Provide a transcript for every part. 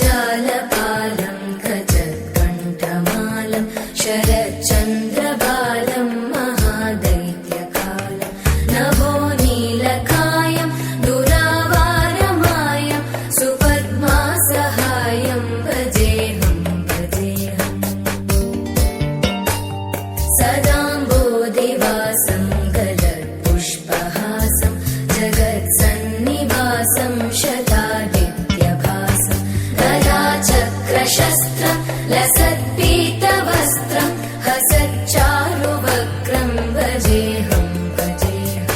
जगज्जालपालं गजत्कण्ठमालं शरच्चन्द्रबालं महादैत्यकालं नभोनीलकायं दुरावारमायं सुपद्मासहायं भजेऽहं भजेऽहम् सदाम्बोधिवासं गलत्पुष्पहासं जगत्सन्निवासं शतादित्यभासं गदाचक्रशस्त्रं लसत्पीतवस्त्रं हसच्चारुवक्त्रं भजेऽहं भजेऽहम्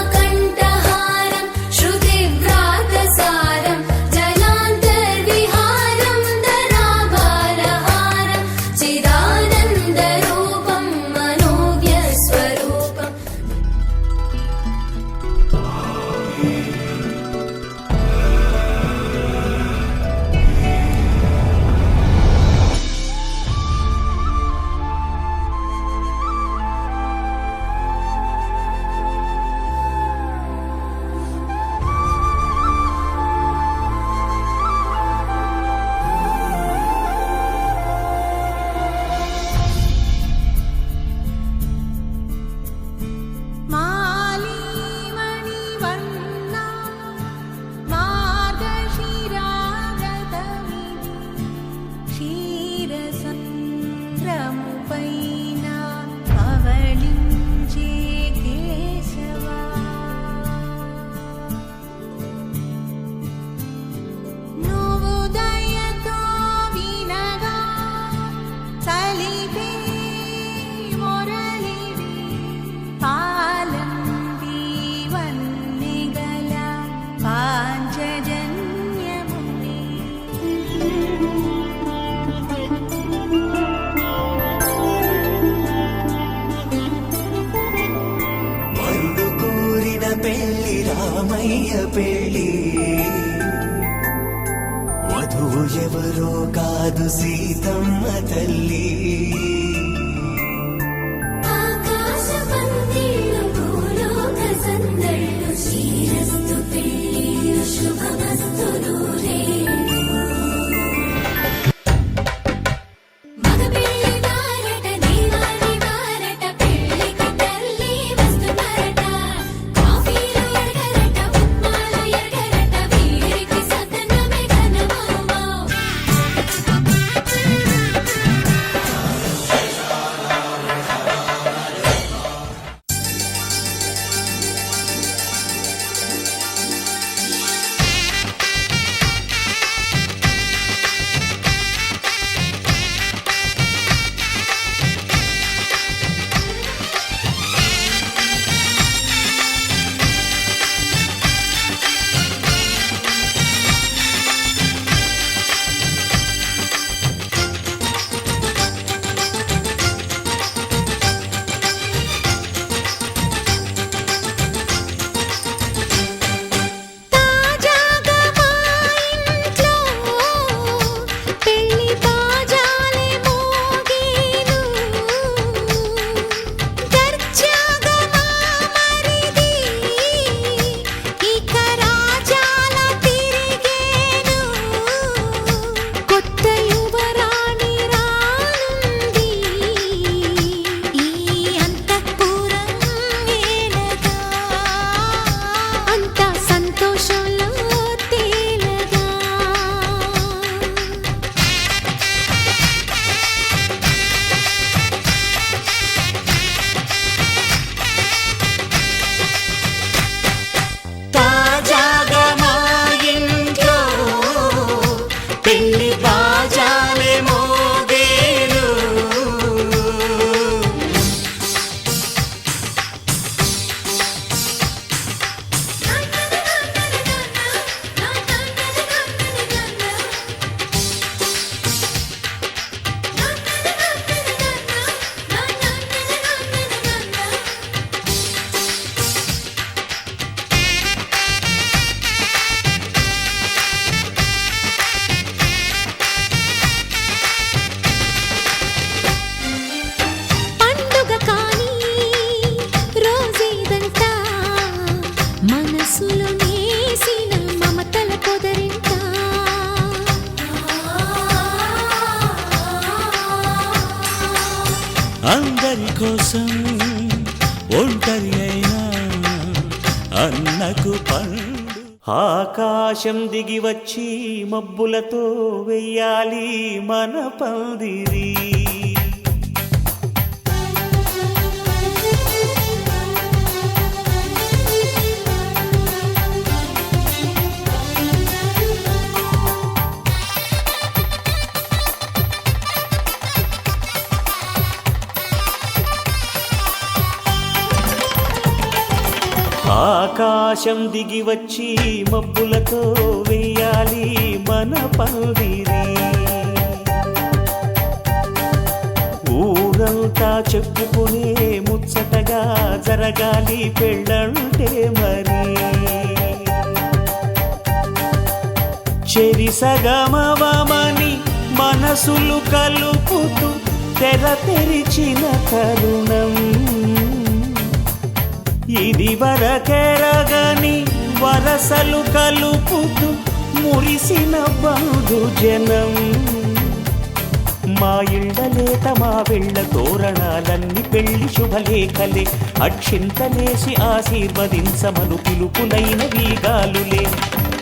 रमाकण्ठहारं श्रुतिव्रातसारं जलान्तर्विहारं धराभारहारं चिदानन्दरूपं मनोव्यस्वरूपम् मालीमणिवर्णा मार्गशिरागतमिति क्षीरसन्द्रमुपैना पवळिञ्चे केशवा నువ్వు దయతో వినగా చలితే మొరలిది పాలంది వన్నెగల పాంచజన్యముని వరుడు కోరిన పెళ్లి రామయ్య పెళ్లి వధువు ఎవరో కాదు సీతమ్మ తల్లి ఆకాశ పందిళ్ళు భూలోక సందళ్ళు శ్రీరస్తు పెళ్ళిళ్ళు శుభమస్తు నూరేళ్ళు మగ పెళ్ళి వారట దీవాని వారట పెళ్ళికి తల్లి వస్తున్నారట కాఫీలు ఎరగరట ఉప్మాలు ఎరగరట వీరికి సదనమే ఘనమౌమౌ పండు. ఆకాశం దిగి వచ్చి మబ్బులతో వెయ్యాలి మన పందిరి. ఆకాశం దిగి వచ్చి మబ్బులతో వెయ్యాలి మన పందిరి. ఊరంతా చెప్పుకునే ముచ్చటగా జరగాలి పెళ్ళంటే మరి. చెరిసగమవమని మనసులు కలుపుతూ తెర తెరిచిన తరుణం. ఇది వరకెరగని వరసలు కలుపుతూ మురిసిన బంధు జనం. మా ఇళ్ళలేత మా వెళ్ళ తోరణాలన్నీ పెళ్లి శుభలేఖలే. అక్షింతలేసి ఆశీర్వదించమను పిలుపులైన వీగాలులే.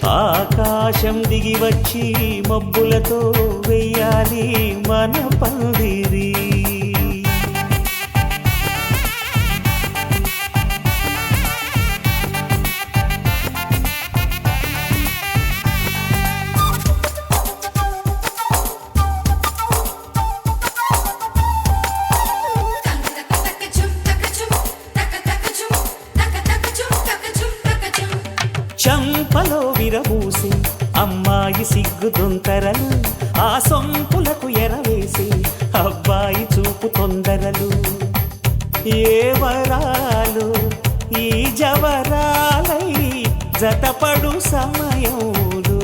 ఆకాశం దిగి వచ్చి మబ్బులతో వెయ్యాలి మన పందిరి. చంపలో విరబూసి అమ్మాయి సిగ్గుదొంతరలు. ఆ సొంపులకు ఎరవేసి అబ్బాయి చూపు తొందరలు. ఏ వరాలు ఈ జవరాలై జతపడు సమయంలో.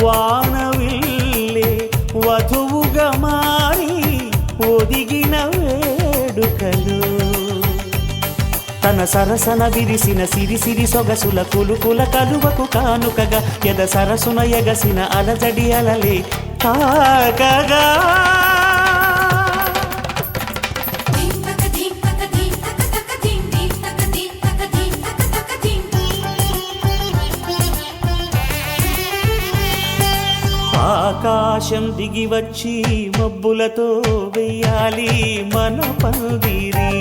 వానవిల్లే వధువుగా మారి ఒదిగిన వేడుకలు. తన సరసన విరిసిన సిరిసిరి సొగసుల కులుకుల కలువకు కానుకగా ఎద సరసున ఎగసిన అలజడి అలలే తాకగా. ఆకాశం దిగి వచ్చి మబ్బులతో వెయ్యాలి మన పందిరి.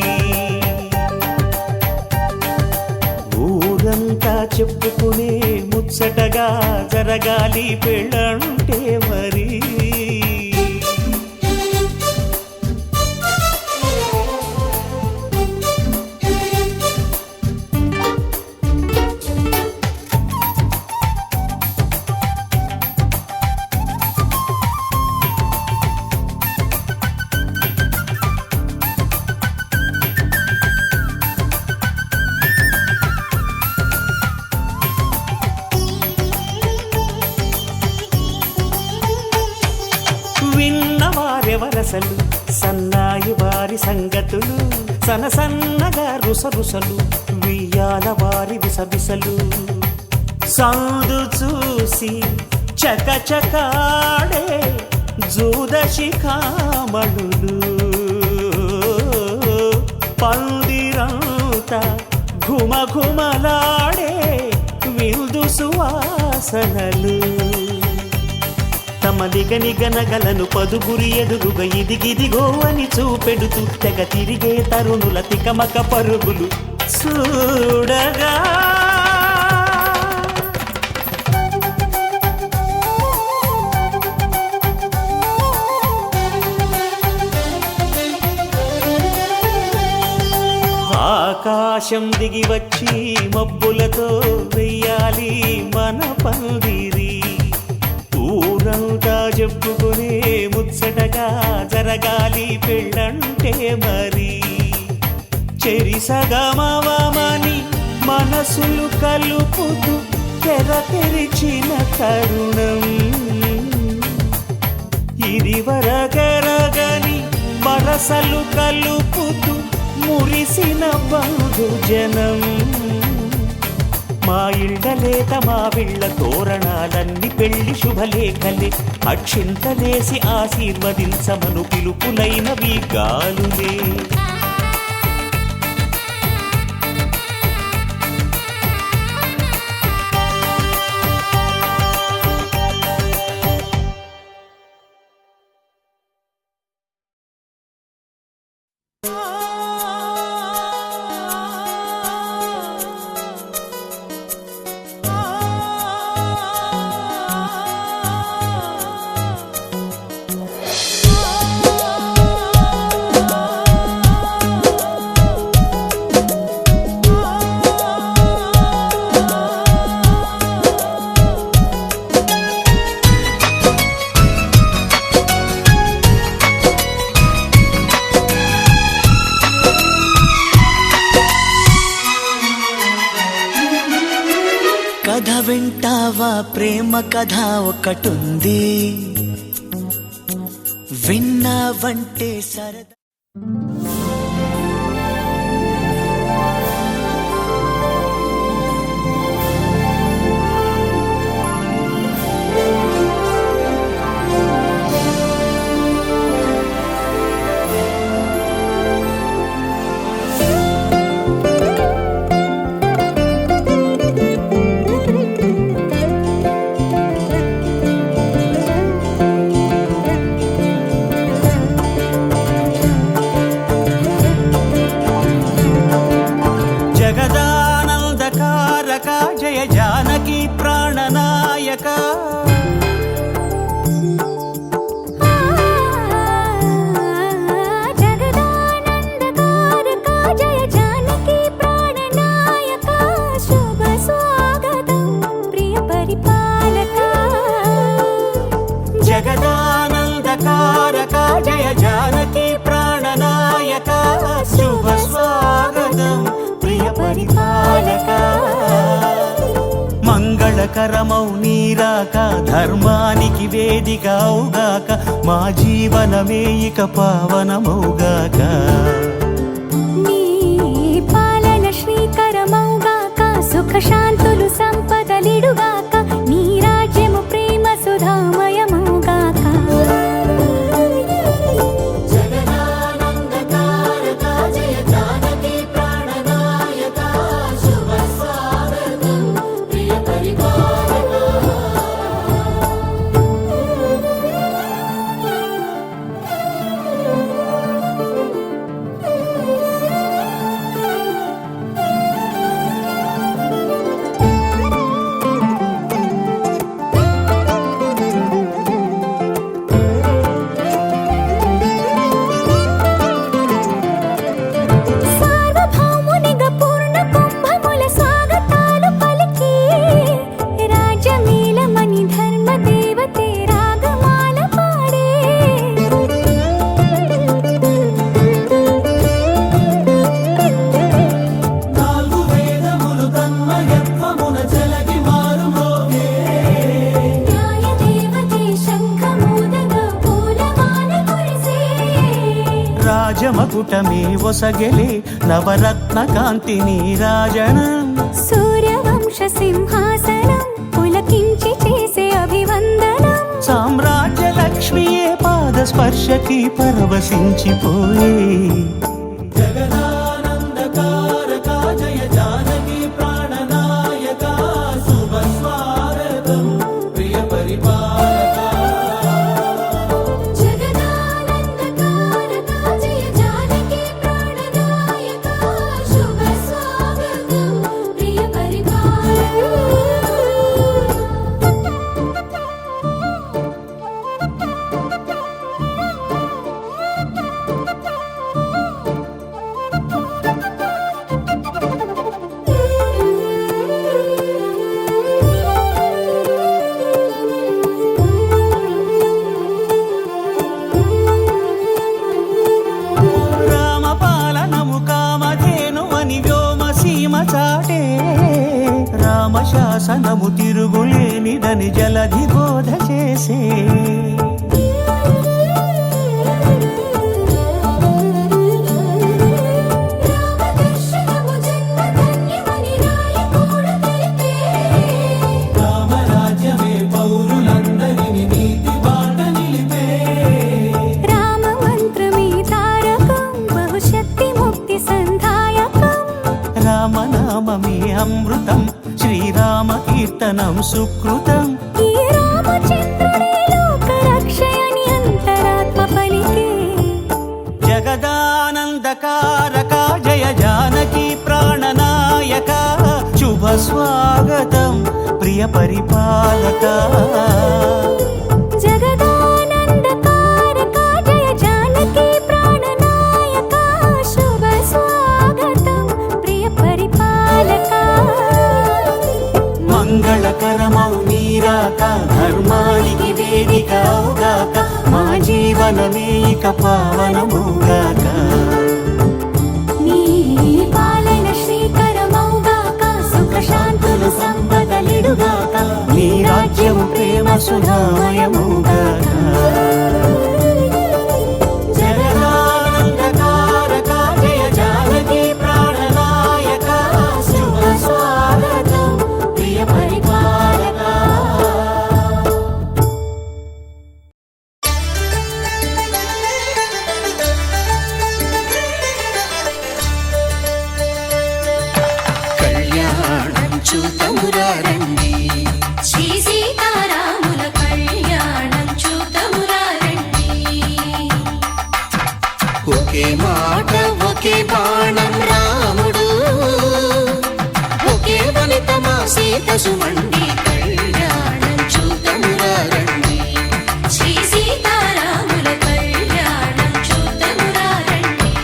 ఊరంతా చెప్పుకునే ముచ్చటగా జరగాలి పెళ్ళంటే మరి. విన్నవారెవరసలు సన్నాయి వారి సంగతులు. సనసన్నగా రుసరుసలు వియ్యాల వారి విసవిసలు. సందు చూసి చకచకాడే జూదశిఖామణులు. పందిరంతా ఘుమఘుమలాడే విందు సువాసనలు. తమ నిగనిగనగలను పదుగురి ఎదురుగా ఇదిగిదిగో అని చూపెడుతూ తెగ తిరిగే తరుణుల తికమక పరుగులు చూడగా. ఆకాశం దిగి వచ్చి మబ్బులతో వెయ్యాలి మన పందిరి. ఊరంతా చెప్పుకునే ముచ్చటగా జరగాలి పెళ్ళంటే మరి. చెరిసగమవమని మనసులు కలుపుతూ తెర తెరిచిన తరుణం. ఇది వరకెరగని వరసలు కలుపుతూ మురిసిన బంధు జనం. మా ఇళ్ళలేత మా వీళ్ళ తోరణాలన్నీ పెళ్లి శుభలేఖలే. అక్షింతలేసి ఆశీర్వదించమను పిలుపులైనవి గాలులే. కథ వింటావా ప్రేమ కథ ఒకటుంది విన్నావంటే సరదా జగదానందకారక జయ జానకి ప్రాణనాయక జగదానందకారక జయ జానకి ప్రాణనాయక శుభ స్వాగతం ప్రియ పరిపాలక జగదానందకారక జయ జానకి ప్రాణనాయక శుభ స్వాగతం ప్రియ పరిపాలక మంగళకరమౌ నీరాక ధర్మానికి వేదిక అవుగాక మా జీవనమే ఇక పావనమౌగాక నీ పాలన శ్రీకరమౌగాక సుఖ శాంతులు సంపదలిడుగాక నీ రాజ్యము ప్రేమ సుధామయమౌగాక జగదానందకారక జయ జానకి ప్రాణనాయక శుభ స్వాగతం ప్రియ పరిపాలక సార్వభౌమునిగా పూర్ణ కుంభముల స్వాగతాలు పలికి రాజమేళమణి ధర్మ దేవతే రాగమాల పాడే నాలుగు వేదములు తన్మయత్వమున జలగి మారుమోగే న్యాయ దేవతే శంఖమూదగా పూలమాల కురిసే రాజమకుటమే ఒసగెలే నవరత్న కాంతి నీరాజనం సూర్యవంశ సింహాసనం పులకించి చేసే అభివందనం సామ్రాజ్య లక్ష్మియే పాద స్పర్శకి పరవశించిపోయే జగదానందకారక జయ జానకి ప్రాణనాయక శుభ స్వాగతం ప్రియ పరిపాలక జగదానందకారక జయ జానకి ప్రాణనాయక శుభ స్వాగతం ప్రియ రామపాలనము కామధేను అని వ్యోమ సీమ చాటే రామశాసనము తిరుగులేనిదని జలధి బోధ చేసే రామదర్శనము జన్మధన్యమని రాయకూడ తెలిపే రామరాజ్యమే పౌరులందరిని నీతి బాట నిలిపే రామ మంత్రమే తారకం బహుశక్తి ముక్తి సంధాయకం రామనామమే అమృతం శ్రీరామ కీర్తనం సుకృతం ఈ రామచంద్రుడే లోక రక్షయని అంతరాత్మ పలికే జగదానందకారక జయ జానకి ప్రాణనాయక శుభ స్వాగతం ప్రియ పరిపాలక జగదానందకారక జయ జానకి ప్రాణనాయక శుభ స్వాగతం ప్రియ పరిపాలక మంగళకరమౌ నీరాక ధర్మానికి వేదిక అవుగాక మా జీవనమే ఇక పావనమౌగాక నీ పాలన శ్రీకరమౌగాక సుఖ శాంతులు సంపదలిడుగాక సుధామయముగాక. జగదానందకారక జయ జానకి ప్రాణనాయక శుభ స్వాగతం ప్రియ పరిపాలక. కళ్యాణం చూతమురారండి, శ్రీ సీతారాముల కళ్యాణం చూతమురారండి. ఒకే మాట ఒకే బాణం రాముడు, ఒకే వనిత మా సీత సుమండి. కళ్యాణం చూతమురారండి, శ్రీ సీతారాముల కళ్యాణం చూతమురారండి.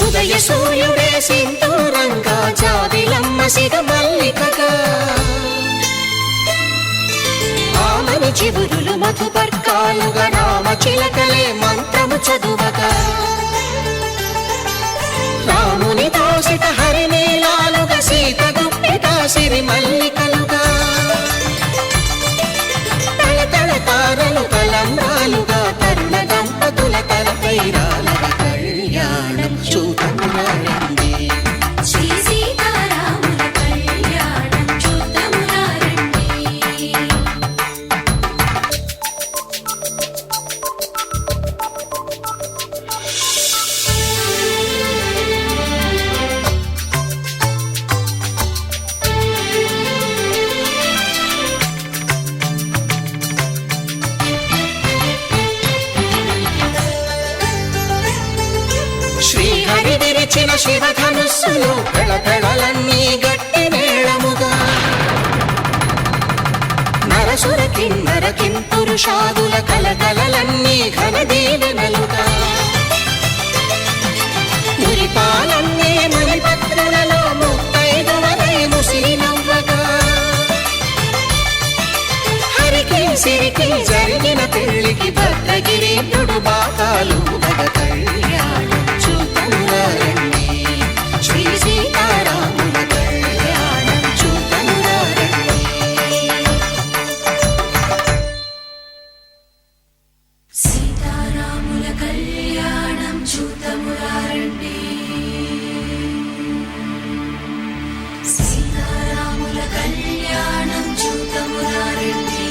ఉదయ సూర్యుడే సింధూరంగా, జాబిలమ్మ సిగ మల్లికగా, ఆమని చివురులు మధుపర్కాలుగా, రామ చిలకలే మంత్రము చదువగా, రాముని దోసిట హరినీలాలుగా, సీత గుప్పిట సిరి మల్లికలుగా, తల తల తారలు తలంబ్రాలుగా, తరుణ దంపతుల తలపైరాలుగా. కళ్యాణం చూతమురారండి, శ్రీ సీతారాముల కళ్యాణం చూతమురారండి. శ్రీహరి విరిచిన శివధనుస్సులు పెళపెళలన్నీ గట్టి మేళముగా, నరసుర కిన్నర కింపురుషాదుల కలకలలన్నీ ఘన దీవెనలుగా, మురిపాలన్నీ మణిపత్రులలో ముత్తైదువలై ముసిరి నవ్వగా, హరికి సిరికి జరిగిన పెళ్లికి భద్రగిరీంద్రుడు బాకాలు గద. కళ్యాణం చూతమురారండి, శ్రీ సీతారాముల కళ్యాణం చూతమురారండి. సీతారాముల కళ్యాణం చూతమురారండి. సీతారాముల కళ్యాణం చూతమురారండి.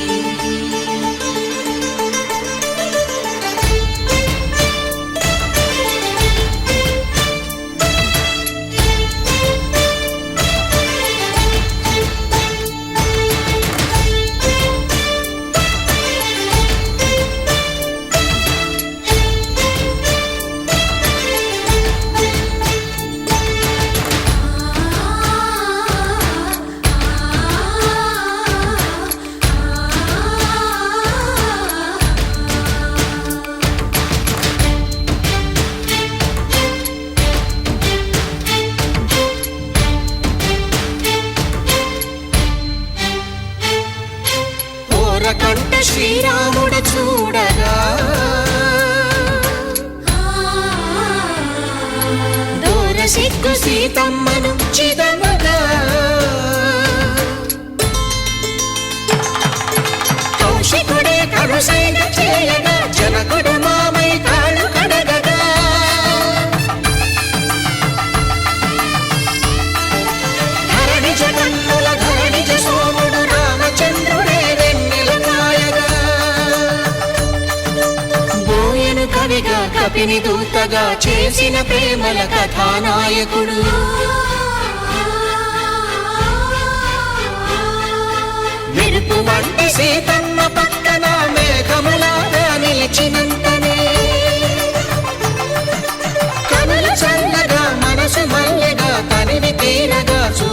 కంట శ్రీరాముడు చూడగా, దూర సిగ్గు సీతమ్మను చిదమగా, కౌశికుడే కరుసైన చేయగా, జనకుడు మామై కాళ్ళు కడగగా, ధరణి జగన్నుల ధరణిజ సోముడు రామచంద్రుడే వెన్నెల కాయగా, బోయను కవిగా కపిని దూతగా చేసిన ప్రేమల కథానాయకుడు, మెరుపు వంటి సీతమ్మ పక్కన మేఘములాగా నిలిచినంతనే, కనులు చల్లగా మనసు మల్లెగా తనివి తీరగా చూ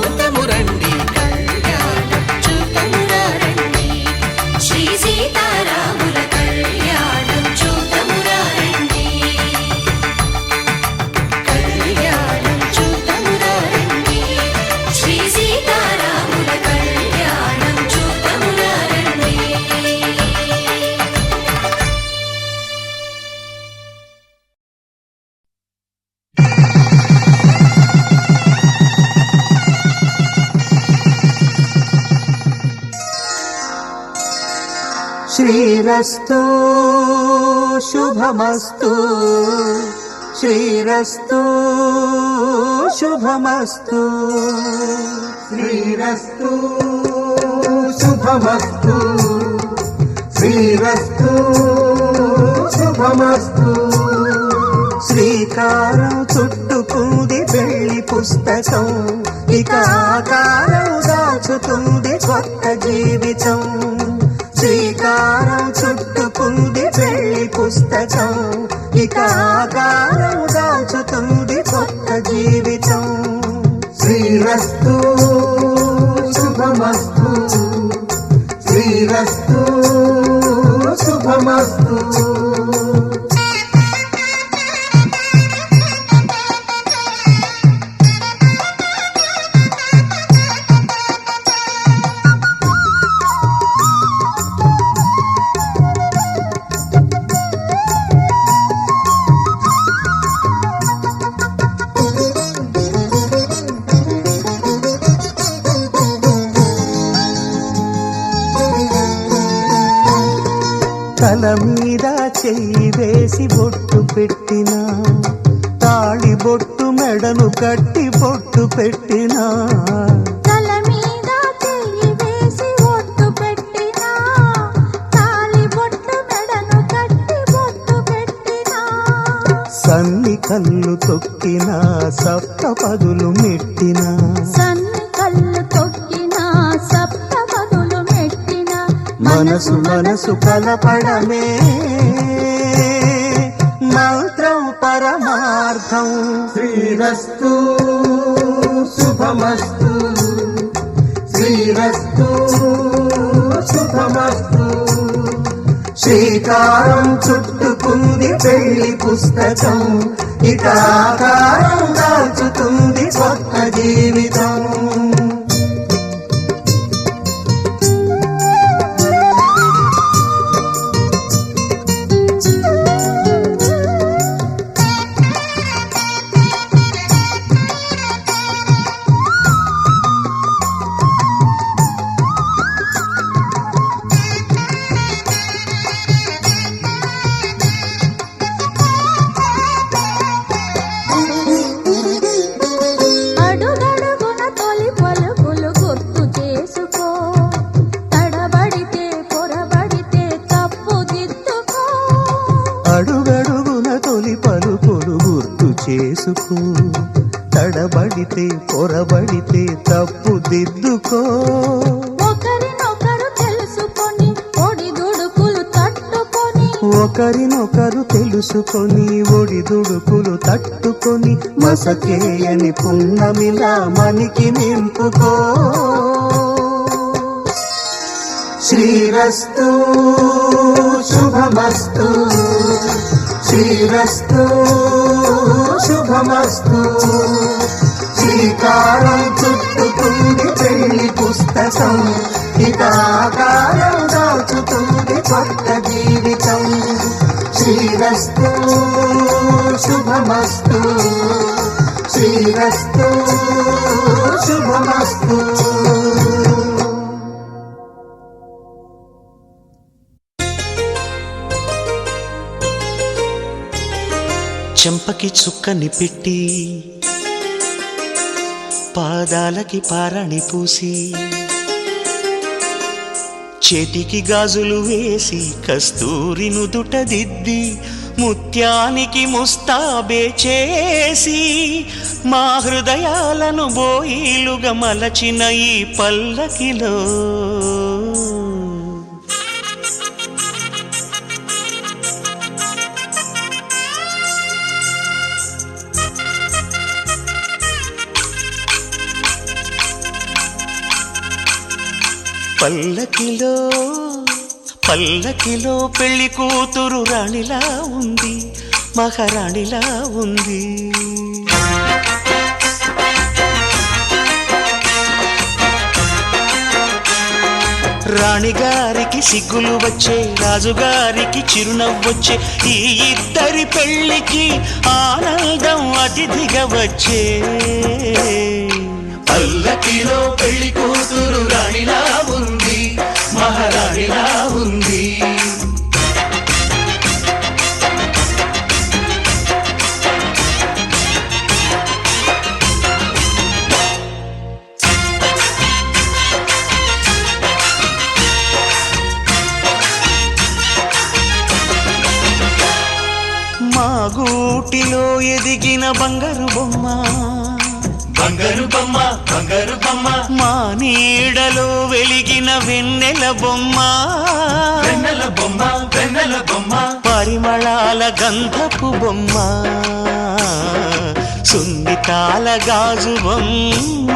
శ్రీరస్తు శుభమస్తు శ్రీరస్తు శుభమస్తు శ్రీరస్తు శుభమస్తు శ్రీరస్తు శుభమస్తు శ్రీకారం చుట్టుకుంది పెళ్లి పుస్తకం ఇక ఆకారం దాచుతుంది కొత్త జీవితం శ్రీకారం చుట్టుకుంది పెళ్లి పుస్తకం ఇక ఆకారం దాచుతుంది కొత్త జీవితం శ్రీరస్తు శుభమస్తు శ్రీరస్తు శుభమస్తు తల మీద చెయ్యి వేసి బొట్టు పెట్టినా తాళి బొట్టు మెడను కట్టి బొట్టు పెట్టినా తల మీద చెయ్యి వేసి బొట్టు పెట్టినా తాళి బొట్టు మెడను కట్టి బొట్టు పెట్టినా సన్ని కళ్ళు తొక్కినా సప్త పదులు మెట్టినా సన్ని కళ్ళు తొక్కినా సప్త పదులు మెట్టినా మనసు మనసు కలపడమే మంత్రం పరమార్థం శ్రీరస్తు శుభమస్తు శ్రీరస్తు శుభమస్తు శ్రీకారం చుట్టుకుంది పెళ్లి పుస్తకం ఇక ఆకారం దాల్చుతుంది కొత్త జీవితం అడుగడుగున తొలి పలుకులు గుర్తు చేసుకో తడబడితే పొరబడితే తప్పు దిద్దుకో అడుగడుగున తొలి పలుకులు గుర్తు చేసుకో తడబడితే పొరబడితే తప్పు దిద్దుకో ఒకరినొకరు తెలుసుకొని ఒడిదుడుకులు తట్టుకొని ఒకరినొకరు తెలుసుకొని ఒడిదుడుకులు తట్టుకొని మసకేయని పున్నమిలా మనికి నింపుకో శ్రీరస్తు శుభమస్తు శ్రీరస్తు శుభమస్తు శ్రీకారం చుట్టుకుంది పెళ్లి పుస్తకం ఇక ఆకారం దాచుతుంది కొత్త జీవితం శ్రీరస్తు శుభమస్తు శ్రీరస్తు శుభమస్తు చెంపకి చుక్కని పెట్టి పాదాలకి పారాణి పూసి చేతికి గాజులు వేసి కస్తూరి నుదుట దిద్ది ముత్యానికి ముస్తాబే చేసి మా హృదయాలను బోయిలుగా మలచిన ఈ పల్లకిలో పల్లకిలో పల్లకిలో పెళ్లి కూతురు రాణిలా ఉంది మహారాణిలా ఉంది రాణిగారికి సిగ్గులు వచ్చే రాజుగారికి చిరునవ్వొచ్చే ఈ ఇద్దరి పెళ్లికి ఆనందం అతిథిగా వచ్చే పల్లకిలో పెళ్లి కూతురు రాణిలా ఉంది మహారాణిలా ఉంది బంగారు బొమ్మ బంగారు బొమ్మ బంగారు బొమ్మ మా నీడలో వెలిగిన వెన్నెల బొమ్మ వెన్నెల బొమ్మ వెన్నెల బొమ్మ పరిమళాల గంధపు బొమ్మ సున్నితాల గాజు బొమ్మ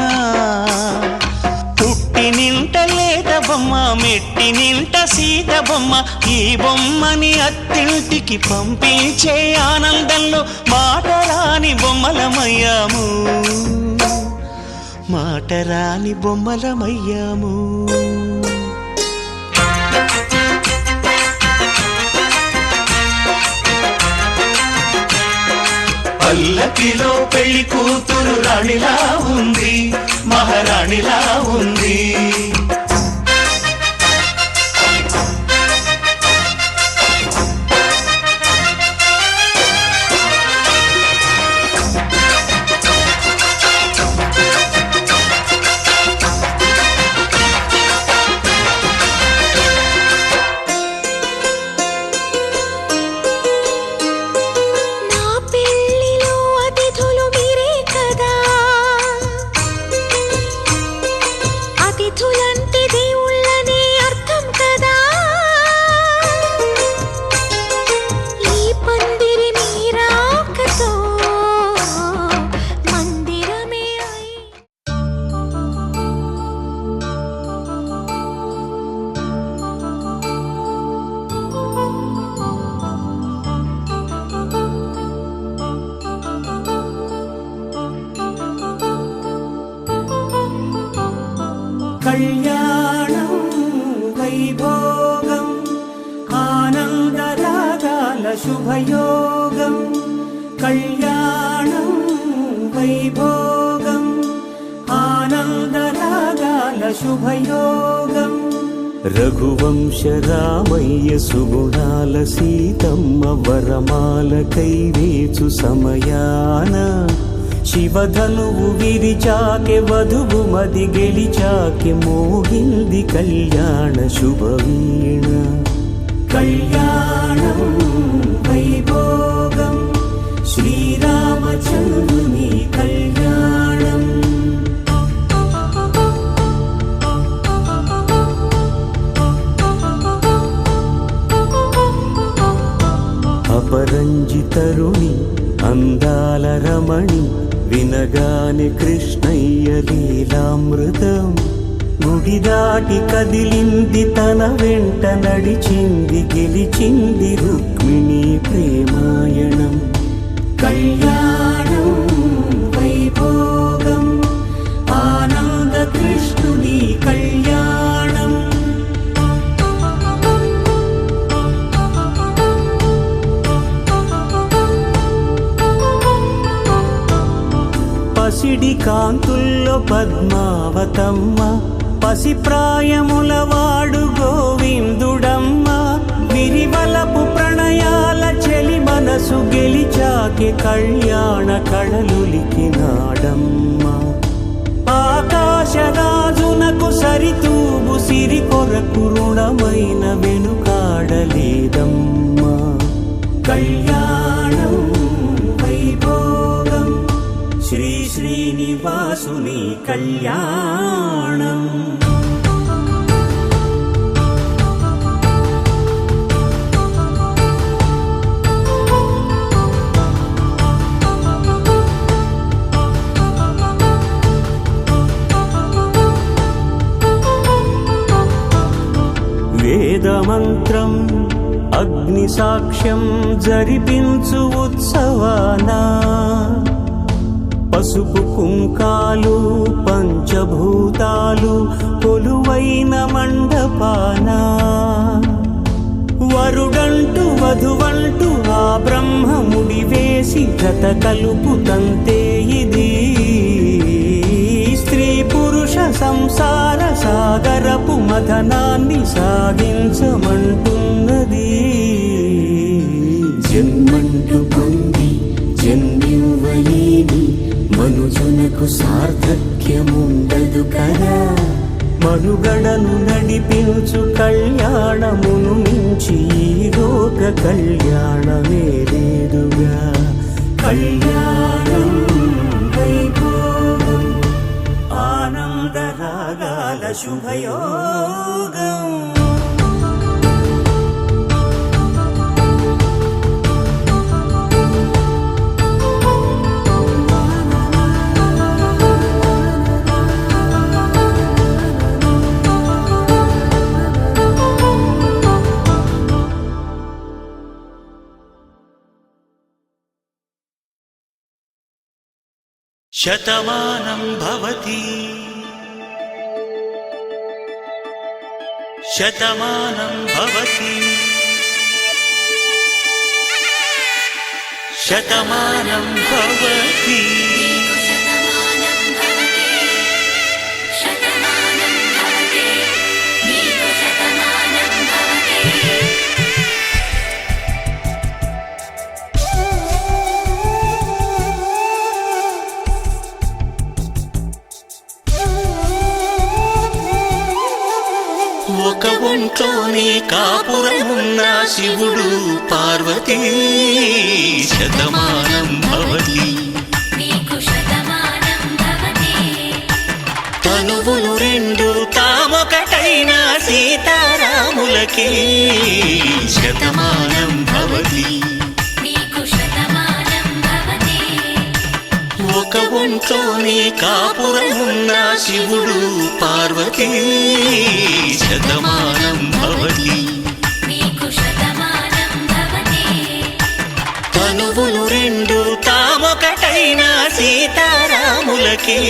పుట్టి నింట లేత బొమ్మ మెట్టి నింట సీత బొమ్మ ఈ బొమ్మని అత్తింటికి పంపించే ఆనందంలో మాటరాని బొమ్మలమయ్యాము మాటరాని బొమ్మలమయ్యాము పల్లకిలో పెళ్లి కూతురు రాణిలా ఉంది మహారాణిలా ఉంది కళ్యాణం వైభోగం ఆనందరాగాల శుభయోగం కళ్యాణం వైభోగం ఆనందరాగాల శుభయోగం రఘువంశ రామయ్య సుగుణాల సీతమ్మ వరమాల కైవేచు సమయాన శివధనువు విరిచాకె వధువు మది గెలిచాకె మోగింది కళ్యాణ శుభవీణ కళ్యాణం వైభోగం శ్రీరామచంద్రుని కళ్యాణం అపరంజితరుణి అందాల రమణి వినగానే కృష్ణయ్య లీలామృతం గుడి దాటి కదిలింది తన వెంట నడిచింది గెలిచింది రుక్మిణి ప్రేమాయణం కళ్యాణం వైభోగం ఆనంద కృష్ణుని కళ్యాణం పసిడి కాంతుల్లో పద్మావతమ్మ పసిప్రాయముల వాడు గోవిందుడమ్మ విరివలపు ప్రణయాల చెలి మనసు గెలిచాకే కళ్యాణ కళలులికినాడమ్మ ఆకాశరాజునకు సరితూబు సిరి కొరకు రుణమైన వెనుకాడలేదమ్మా కళ్యాణం వైభోగం శ్రీ శ్రీనివాసుని కళ్యాణం వేదమంత్రం అగ్ని సాక్ష్యం జరిపించు ఉత్సవానా పసుపు కుంకాలు పంచభూతాలు కొలువైన మండపాన వరుడంటూ వధువంటూ ఆ బ్రహ్మముడి వేసి జత కలుపుతంతే ఇది స్త్రీ పురుష సంసార సాగరపు మథనాన్ని సాగించమంటున్నది జన్మంటూ పొంది జన్మివ్వలేని మనుజునకు సార్థక్యముండదు కదా మనుగడను నడిపించు కళ్యాణమును మించి ఈ లోక కళ్యాణమే లేదుగా కళ్యాణం వైభోగం ఆనందరాగాల శుభయోగం. శతమానం భవతి శతమానం భవతి శతమానం భవతి శతమానం భవతే శతమానం భవతే నీకు శతమానం భవతే. ఒక ఒంట్లోనే కాపురమున్న శివుడు పార్వతీ శతమానం భవతి నీకు శతమానం భవతే. తనువులు రెండు తామొకటైన సీతారాములకి శతమానం భవతి నీకు శతమానం భవతే. ఒక ఒంట్లోనే కాపురమున్న శివుడు పార్వతీ శతమానం భవతి నీకు శతమానం భవతే. తనువులు రెండు తామొకటైన సీతారాములకి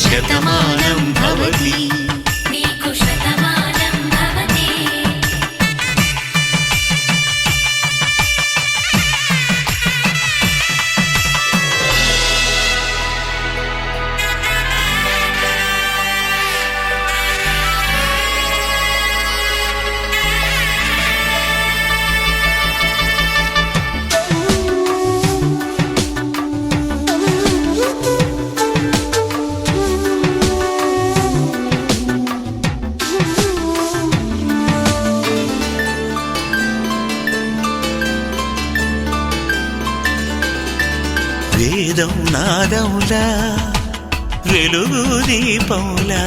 శతమానం భవతి నీకు శతమానం భవతే. వేదం నాదములా వెలుగు దీపములా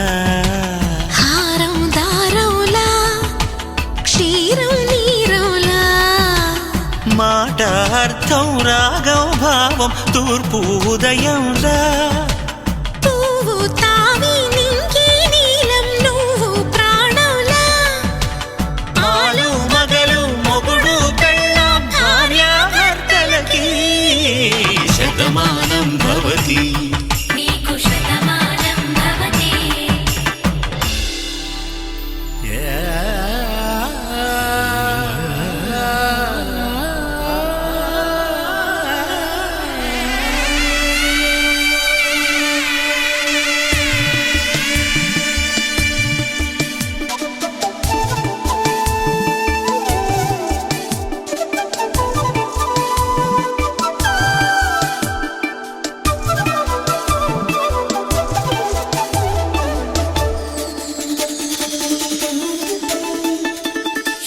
హారం దారవులా క్షీరం నీరవులా మాట అర్థం రాగం భావం తూర్పు ఉదయంలా పువ్వు తావి నింగి నీలం నువ్వు ప్రాణంలా ఆలు మగలు మొగుడు పెళ్ళాం భార్యాభర్తలకి శతమానం భవతి నీకు శతమానం భవతే.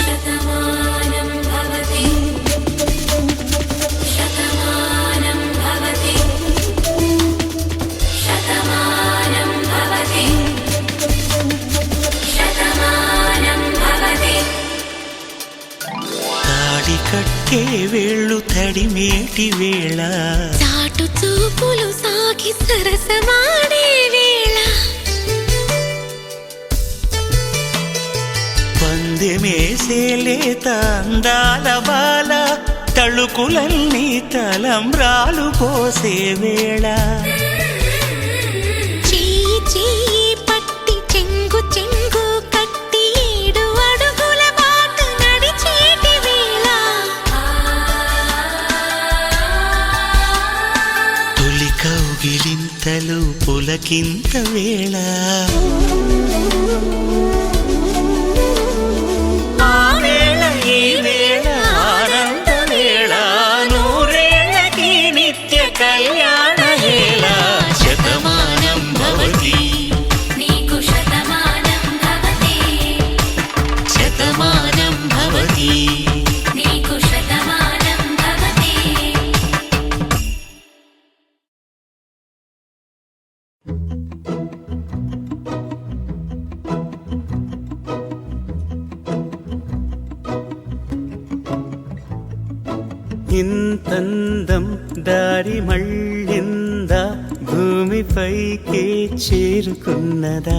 శతమానం భవతే శతమానం భవతే శతమానం భవతే శతమానం భవతే. తాడి కట్టే వేళ్ళు తడిమేటి వేళ చాటు చూపులు సాగి సరసమాడే వేళ పందెమేసేలేత అందాల బాల తళుకులన్నీ తలంబ్రాలు పోసే వేళ చెయ్యి చెయ్యి పట్టి చెంగు చెంగు కట్టి 7 అడుగుల బాట నడిచేటి వేళ తొలి కౌగిలింతలు పులకింత వేళ ఆ వేళ ఈ వేళ ఆనంద వేళ నూరేళ్ళకి నిత్య కళ్యాణ వేళ శతమానం భవతి నీకు శతమానం భవతే శతమానం భవతి నీకు శతమానం భవతే. ఇంతందం దారి మళ్ళిందా భూమిపైకే చేరుకున్నదా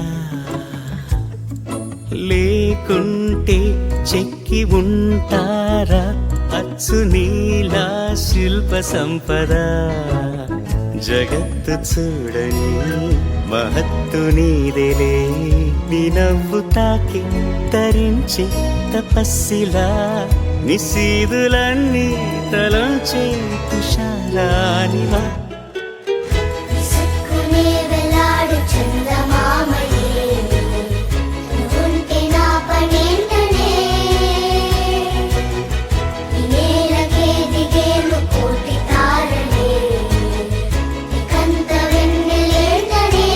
లేకుంటే చెక్కి ఉంటారా అచ్చు నీలా శిల్ప సంపద జగత్తు చూడని మహత్తు నీదేలే నీ నవ్వు తాకి తరించి తపస్సిలా నిశీదులన్నీ తలంచే తుషారానివా విసుక్కునే వెలాడు చందమామయే నువ్వుంటే నా పనేంటనే ఈ నేలకే దిగేను కోటి తారలే ఇకంత వెన్నెలేంటనే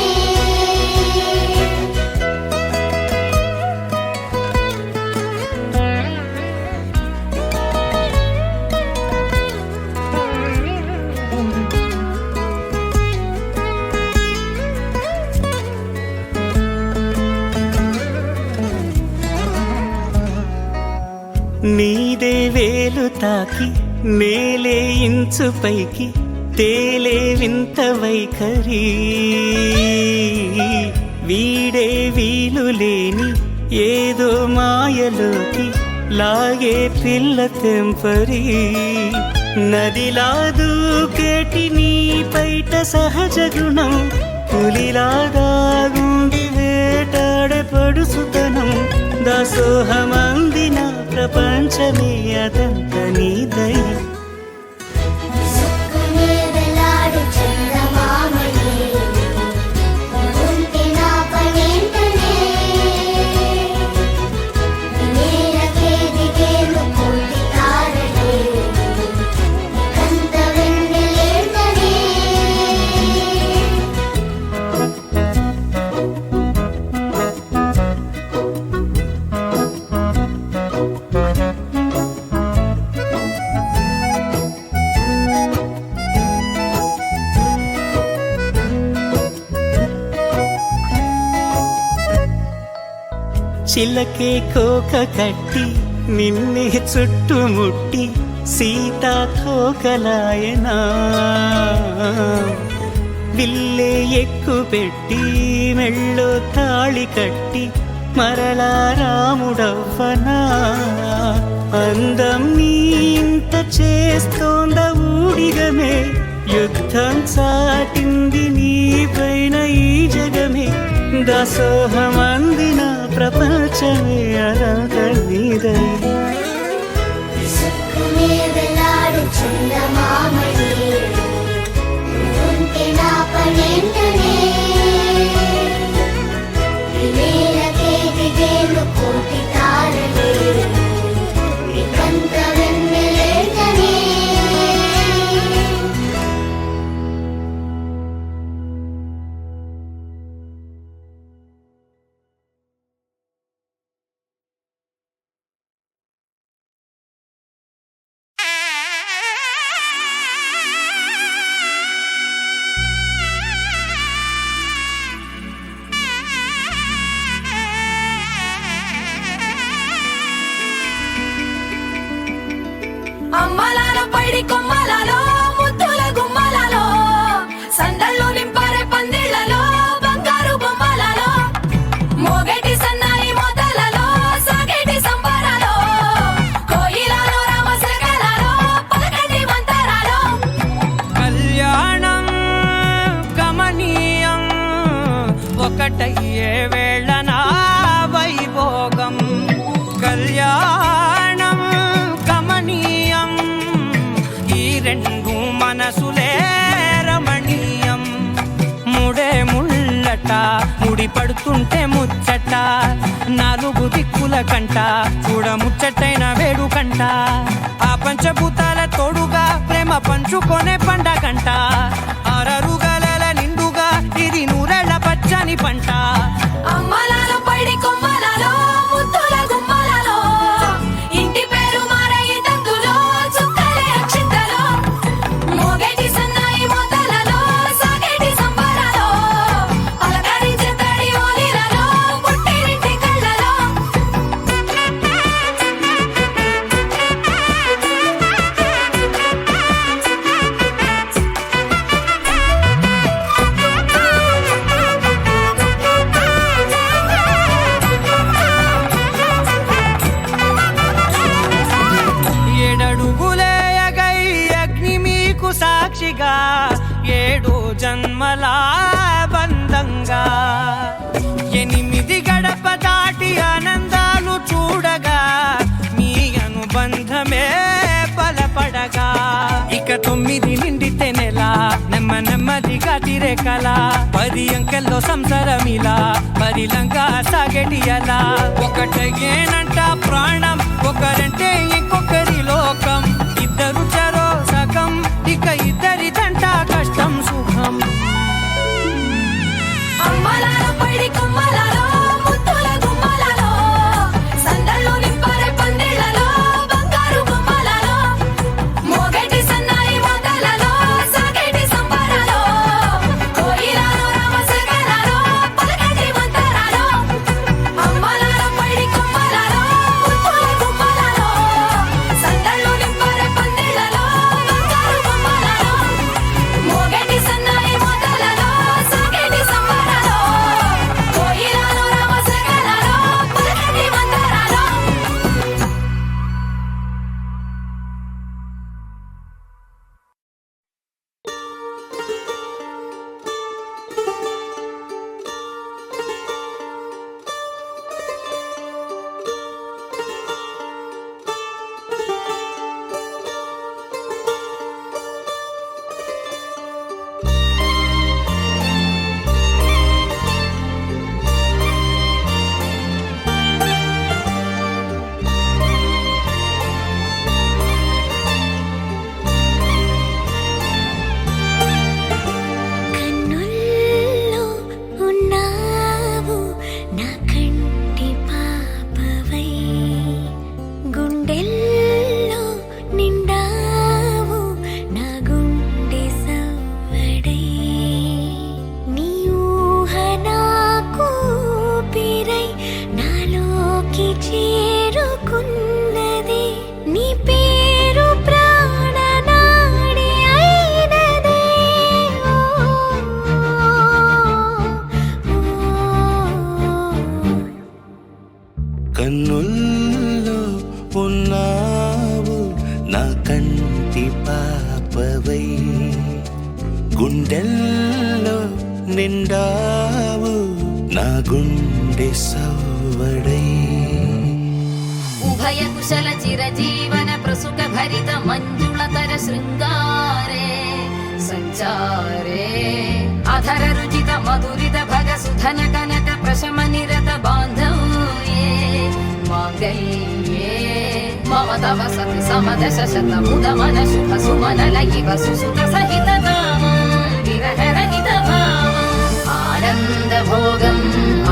నీదే వేలు తాకి నేలే ఇంచు పైకి తేలే వింత వైఖరి వీడే వీలు లేని ఏదో మాయలోకి లాగే పిల్ల తెంపరి నదిలా దూకేటి నీ పైట సహజ గుణం పులిలాగా గుండి వేటాడే పడుసుతనం దాసోహమందిన ప్రపంచమే అదంత నీదై విసుక్కునే వెలాడు చందమామయే నువ్వుంటే నా పనేంటనే ఈ నేలకే దిగేను కోటి తారలే ఇకంత వెన్నెలేంటనే చిలకే కోక కట్టి నిన్నే చుట్టుముట్టి సీతాకోకలాయనా విల్లే ఎక్కు పెట్టి మెళ్ళో తాళి కట్టి మరలా రాముడవ్వనా అందం నీ ఇంత చేస్తోంద ఊడిగమే యుద్ధం చాటింది నీ పైన ఈ జగమే దాసోహమందిన ప్రపంచమే అదంత నీదై విసుక్కునే వెలాడు చందమామయే నువ్వుంటే నా పనేంటనే ఈ నేలకే దిగేను కోటి తారలే ఇకంత వెన్నెలేంటనే అమ్మలాల పైడి కొమ్మలలో ముద్దుల గుమ్మలలో సందళ్ళు నింపరే పందిళ్లలో బంగారు బొమ్మలలో మోగేటి సన్నాయి మోతలలో సాగేటి సంబరాలో కోయిలలో రామశకలలో పలకండి మంతరాలో కళ్యాణం గమనీయం ఒకటయ్యే వేళ నా వైభోగం కళ్యాణం గమనీయం ఈ రెండు మనసులే రమణీయం ముడే ముళ్ళట ముడి పడుతుంటే ముచ్చట నాలుగు దిక్కుల కంట చూడ ముచ్చటైన వేడుకంట ఆ పంచభూతాల తోడుగా ప్రేమ పంచుకొనే పండగంట ఆరరుగల నిండుగా ఇది నూరెళ్ళ పచ్చని పంట అమ్మలాల పైడి కొమ్మలలో ముద్దుల గుమ్మలలో ఇంటి పేరు మారయి తందులో చుక్కలే అక్షింతలో మోగేటి సన్నాయి మోతలలో సాగేటి సంబరాలో జన్మల బంధంగా 8 గడప దాటి ఆనందాలు చూడగా మీ అనుబంధమే బలపడగా ఇక 9 నిండితే నెల నెమ్మదిగా తిరేకల 10 అంకెల్లో సంసారమిలా పరిలంగా సాగేటియలా ఒకటేనంట ప్రాణం ఒకరంటే ఇంకొకరి లోకం ఇద్దరు చరో సగం ఇక ఇద్దరిదంట కష్టం సుఖం అమ్మలాలో పడి కొమ్మలాలో ముద్దుల గుమ్మలాలో సందళ్ళు నింపరే పందిళ్ళలో బంగారు గుమ్మలాలో మోగేటి సన్నాయి మొదలలో సాగేటి సంబరాలో కోయిలాలో రామసగరాలో పలకటి మంతరాలో అమ్మలాలో పడి కొమ్మలాలో ముద్దుల గుమ్మలాలో సందళ్ళు నింపరే పందిళ్ళలో బంగారు గుమ్మలాలో మోగేటి సన్నాయి మొదలలో సాగేటి సంబరాలో కోయిలాలో రామసగరాలో పలకటి మంతరాలో కన్నుల్లో ఉన్నావు నా కంటి పాపవై గుండెల్లో నిండావు నా గుండె సవ్వడై నీ ఊహ నాకు ఊపిరై నాలోకి చేరుకున్నది నీ పేరు ప్రాణనాడి అయినదే కన్నుల్లో ఉన్నావు నా కంటి పాపవై గుండెల్లో నిండావు నా గుండె సవ్వడై ఉభయ కుశల చిరజీవన ప్రసుక భరిత మంజుళతర శృంగారే సంచారే అధర రుచిత మధురిత భగ సుధన కనక ప్రశమ నిరత బాంధవ్యే మాంగళ్యే మమ తవ సతి సమదశ శత ముదమన శుభ సుమనల ఇవ సుసుత సహిత విరహ రహిత ఆనంద భోగం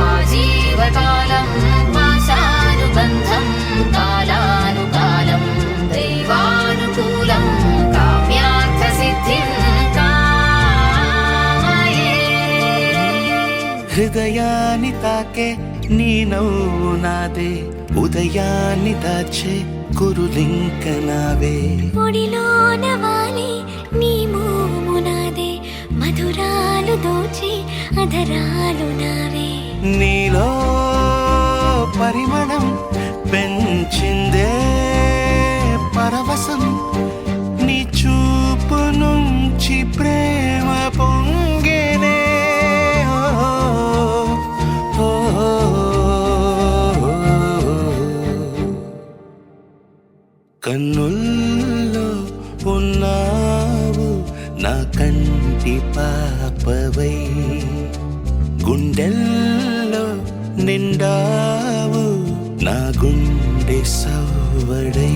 ఆజీవకాలం పాశానుబంధం కాలానుకాలం దైవానుకూలం కామ్యార్థ సిద్ధిం కామయే హృదయాన్ని తాకే నీ నవ్వు నాదే ఉదయాన్ని దాచే కురులింక నావే ఒడిలోన వాలి నీ మోము నాదే మధురాలు దోచి అధరాలు నావే నీలో పరిమళం పెంచిందే పరవశం నీ చూపు నుంచి ప్రేమ పొంగేనే ఓ, ఓ, ఓ. కన్నుల్లో ఉన్నావు నా కంటి పాపవై గుండెల్లో నిండావు నా గుండె సవ్వడై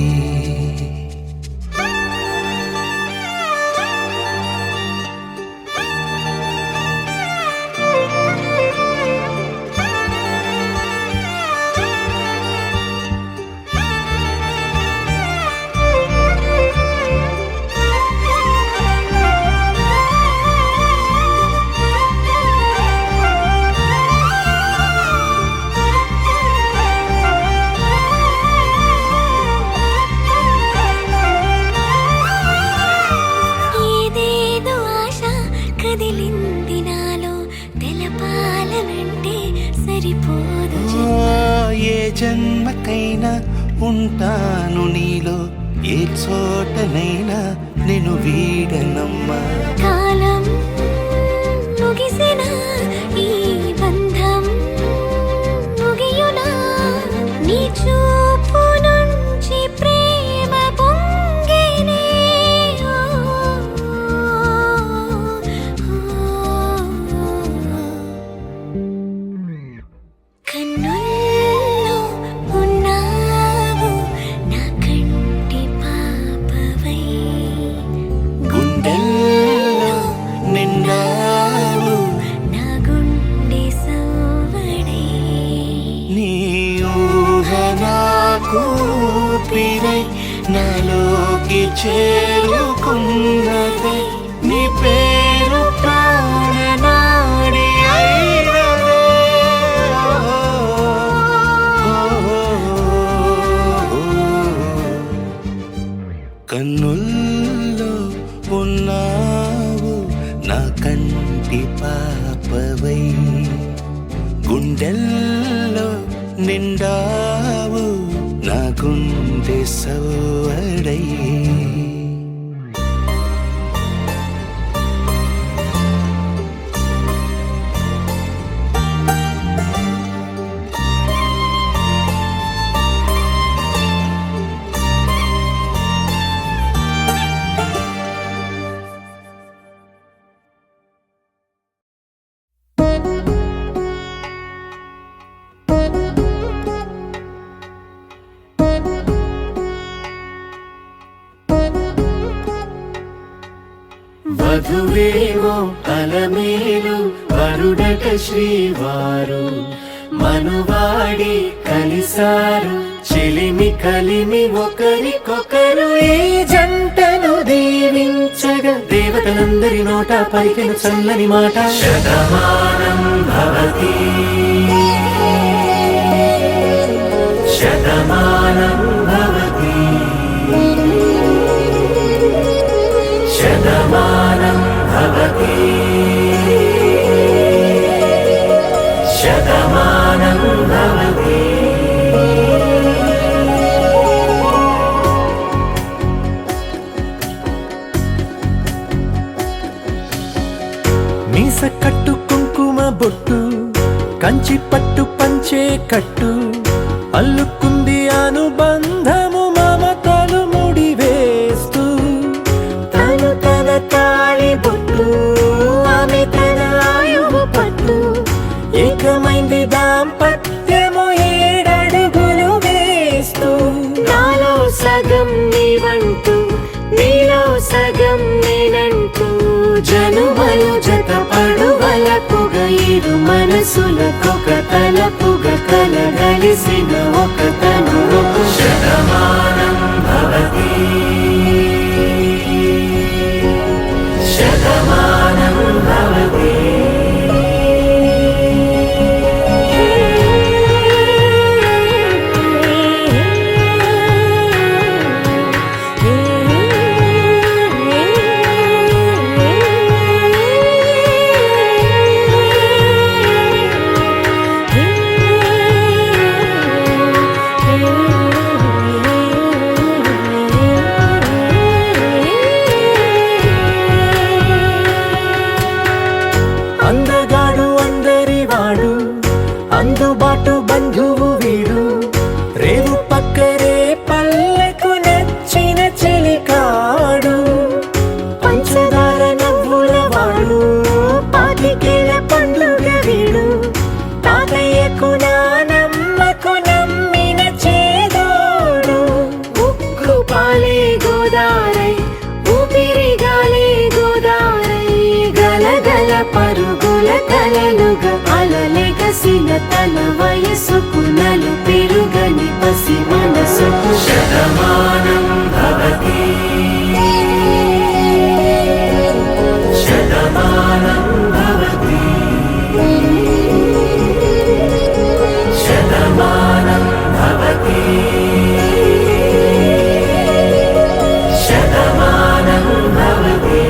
జన్మకైనా ఉంటాను నీలో ఏ చోటనైనా నేను వీడనమ్మా కాలం ఊపిరై నాలోకి చేరుకున్నదే నీ పేరు ప్రాణనాడి అయినదే కన్నుల్లో ఉన్నావు నా కంటి పాపవై గుండెల్లో నిండావు నా గుండె సవ్వడై వధువేవో అలమేలు వరుడట శ్రీవారు మనువాడి కలిసారు చెలిమి కలిమి ఒకరికొకరు ఈ జంటను దీవించగా దేవతలందరి నోట పలికిన చల్లని మాట శతమానం భవతి శతమానం భవతి శతమానం భవతి శతమానం భవతి మీస కట్టు కుంకుమ బొట్టు కంచి పట్టు పంచే కట్టు అల్లుకుంది అనుబంధము మమతలు ముడివేస్తూ తను తన తాళి బొట్టు ఆమె తన ఆయువు పట్టు ఏకమైంది దాంపత్యము 7 అడుగులు వేస్తూ నాలో సగం నీవంటూ నీలో సగం నేనంటూ జనుమలు జత పడువలపుగ ఇరు మనసులకొక తలపుగ కలగలిసిన ఒక తను శతమానం భవతి శతమానం భవతి అందగాడు అందరివాడు అందుబాటు బంధువు వీడు రేవు పక్కరే పల్లెకు నచ్చిన చెలికాడు పంచదార నవ్వుల వాడు పాతికేల పండుగ వీడు తాతయ్యకు నానమ్మకు నమ్మిన చేదోడు ఉక్కు పాలే గోదారై ఊపిరి గాలే గోదారై గలగల పరుగుల కలలుగా అలలెగసిన తన వయసుకు నలు పెరుగని పసి మనసుకు శతమానం భవతి శతమానం భవతి శతమానం భవతి శతమానం భవతి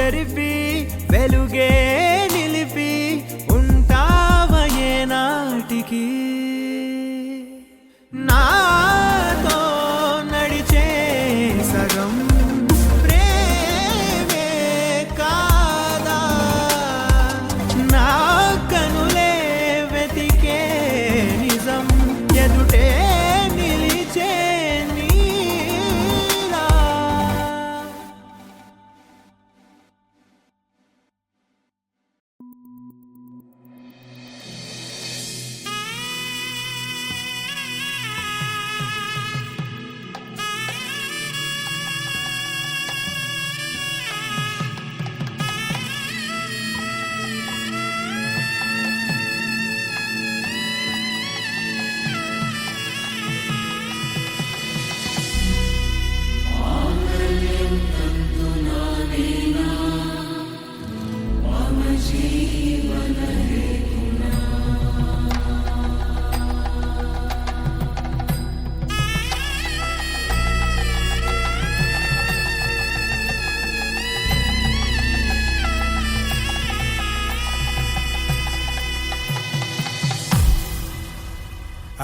చెరిపి వెలుగే నిలిపి ఉంటావయే నాటికి నాతో నడిచే సగం ప్రేమే కాదా నా కనులే వెతికే నిజం ఎదుటే నిలిచే నీలా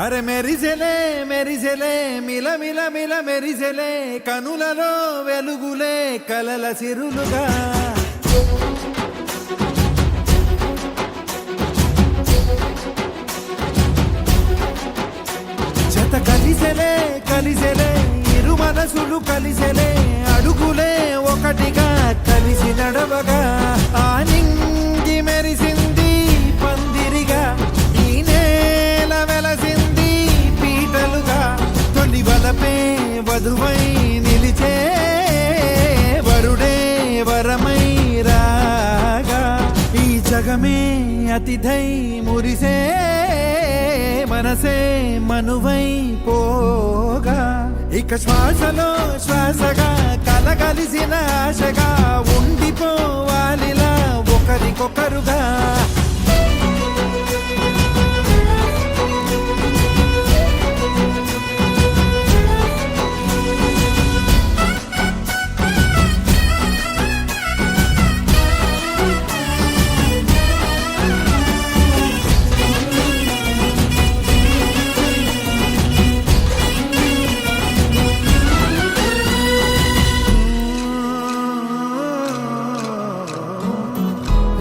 అరే మెరిసెలే మెరిసెలే మిల మిల మిల మెరిసెలే కనులలో వెలుగులే కలల సిరులుగా జత కలిసెలే కలిసెలే ఇరు మనసులు కలిసెలే అడుగులే ఒకటిగా కలిసి నడవగా ఆ నింగి మెరిసింది పందిరిగా ఈ నేల వెలసింది పీటలుగా తొలి వలపే వధువై నిలిచే వరుడే వరమై రాగా ఈ జగమే అతిథై మురిసే మనసే మనువై పోగా ఇక శ్వాసలో శ్వాసగా కలగలిసిన ఆశగా ఉండిపోవాలిలా ఒకరికొకరుగా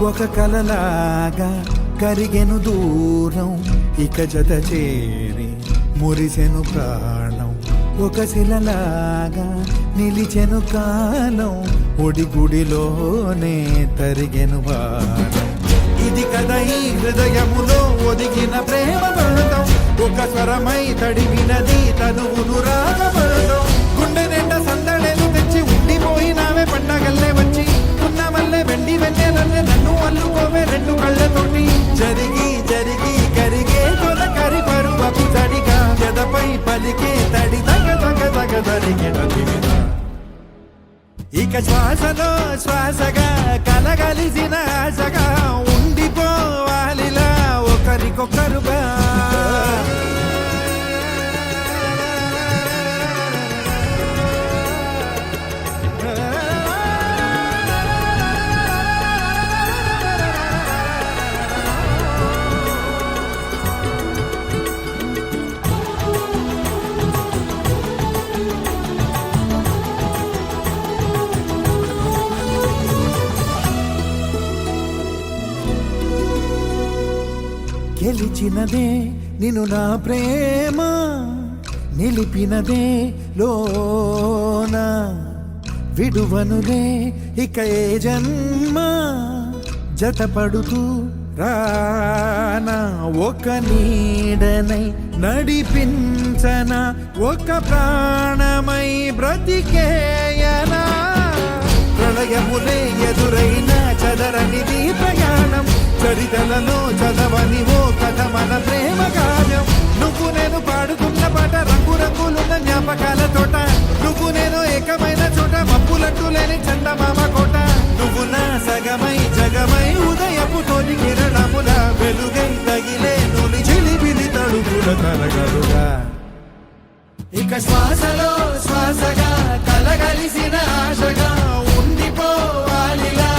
ఒక కలలాగా కరిగెను దూరం ఇక జత చేరి మురిసెను ప్రాణం ఒక శిలలాగా నిలిచెను కాలం ఒడిగుడిలోనే తరిగెను భారం ఇది కదా ఈ హృదయములో ఒదిగిన ప్రేమ బంధం ఒక స్వరమై తడివినది తనువును రాగబంధం గుండె నిండా సందడేలు తెచ్చి ఉండిపోయినావే పండగల్లే వచ్చి ఉన్నమల్లే వెండి వెన్నెలల్లే నన్ను అల్లుకోవే రెండు కళ్ళతోటి జరిగి జరిగి కరిగే తొలకరి పరువపు తడిగా ఎదపై పలికే తడి తగ తగ తగ తరిగిన ఇక శ్వాసలో శ్వాసగా కలగలిసిన ఆశగా ఉండిపోవాలిలా ఒకరికొకరుగా గెలిచినదే నిన్ను నా ప్రేమ నిలిపినదే లోన విడువనులే ఇక ఏ జన్మ జతపడుతూ రానా ఒక నీడనై నడిపించనా ఒక ప్రాణమై బ్రతికేయనా ప్రళయములే ఎదురైన చదరనిది ప్రయాణం చరితలలో చదవని ఓ కథ మన ప్రేమ గానం నువ్వు నేను పాడుకున్న పాట రంగు రంగులున్న జ్ఞాపకాల తోట నువ్వు నేను ఏకమైన చోట మప్పులట్టు లేని చందమామ కోట నువ్వు నా సగమై జగమై ఉదయపు తోటి కిరణముల వెలుగై తగిలే నులి చిలిపిలి తడుగుల తరగలుగా ఇక శ్వాసలో శ్వాసగా కలగలిసిన ఆశగా ఉండిపోవాలిలా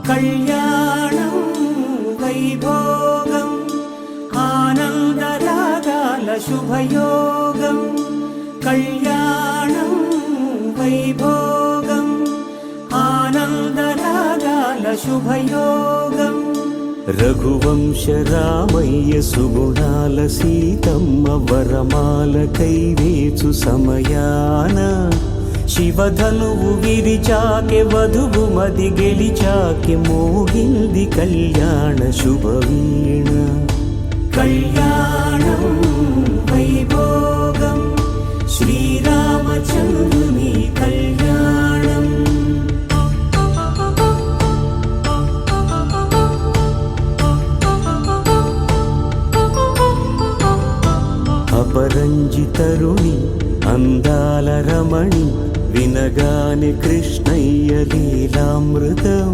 కళ్యాణం వైభోగం ఆనందరాగాల శుభయోగం కళ్యాణం వైభోగం ఆనందరాగాల శుభయోగం రఘువంశ రామయ్య సుగుణాల సీతమ్మ వరమాల కైవేచు సమయాన శివధనువు విరిచాకె వధువు మది గెలిచాకె మోగింది కళ్యాణ శుభవీణ కళ్యాణం వైభోగం శ్రీరామచంద్రుని కళ్యాణం అపరంజి తరుణి అందాల రమణి వినగానే కృష్ణయ్య లీలామృతం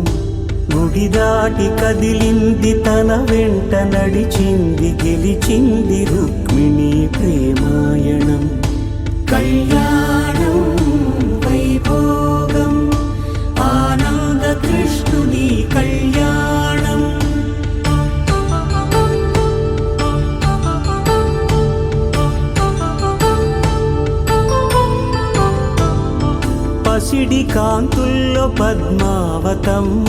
గుడి దాటి కదిలింది తన వెంట నడిచింది గెలిచింది రుక్మిణి ప్రేమాయణం కళ్యాణం వైభోగం ఆనంద కృష్ణుని కళ్యాణం పసిడి కాంతుల్లో పద్మావతమ్మ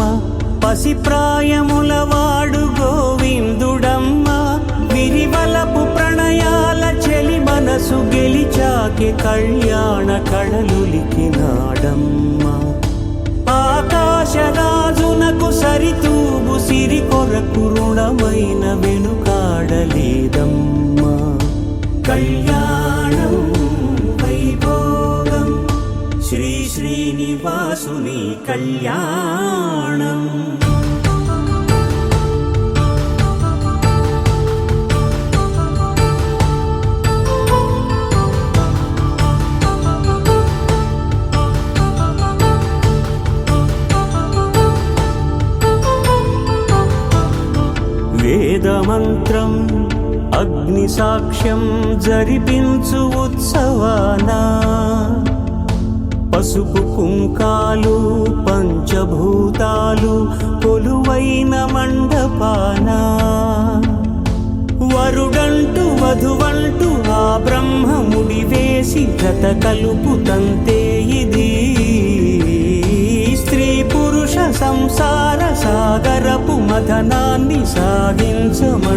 పసిప్రాయముల వాడు గోవిందుడమ్మ విరివలపు ప్రణయాల చెలి మనసు గెలిచాకె కళ్యాణ కళలులికినాడమ్మ ఆకాశరాజునకు సరితూగు సిరి కొరకు రుణమైన వెనుకాడలేదమ్మ కళ్యాణం వైభోగం శ్రీ శ్రీనివాసుని కళ్యాణం వేదమంత్రం అగ్ని సాక్ష్యం జరిపించు ఉత్సవానా పసుపు కుంకాలు పంచభూతాలు కొలువైన మండపానా వరుడంటూ వధువంటూ ఆ బ్రహ్మముడి వేసి జత కలుపుతంతే ఇది స్త్రీ పురుష సంసార సాగరపు మథనాన్ని సాగించమంటున్నది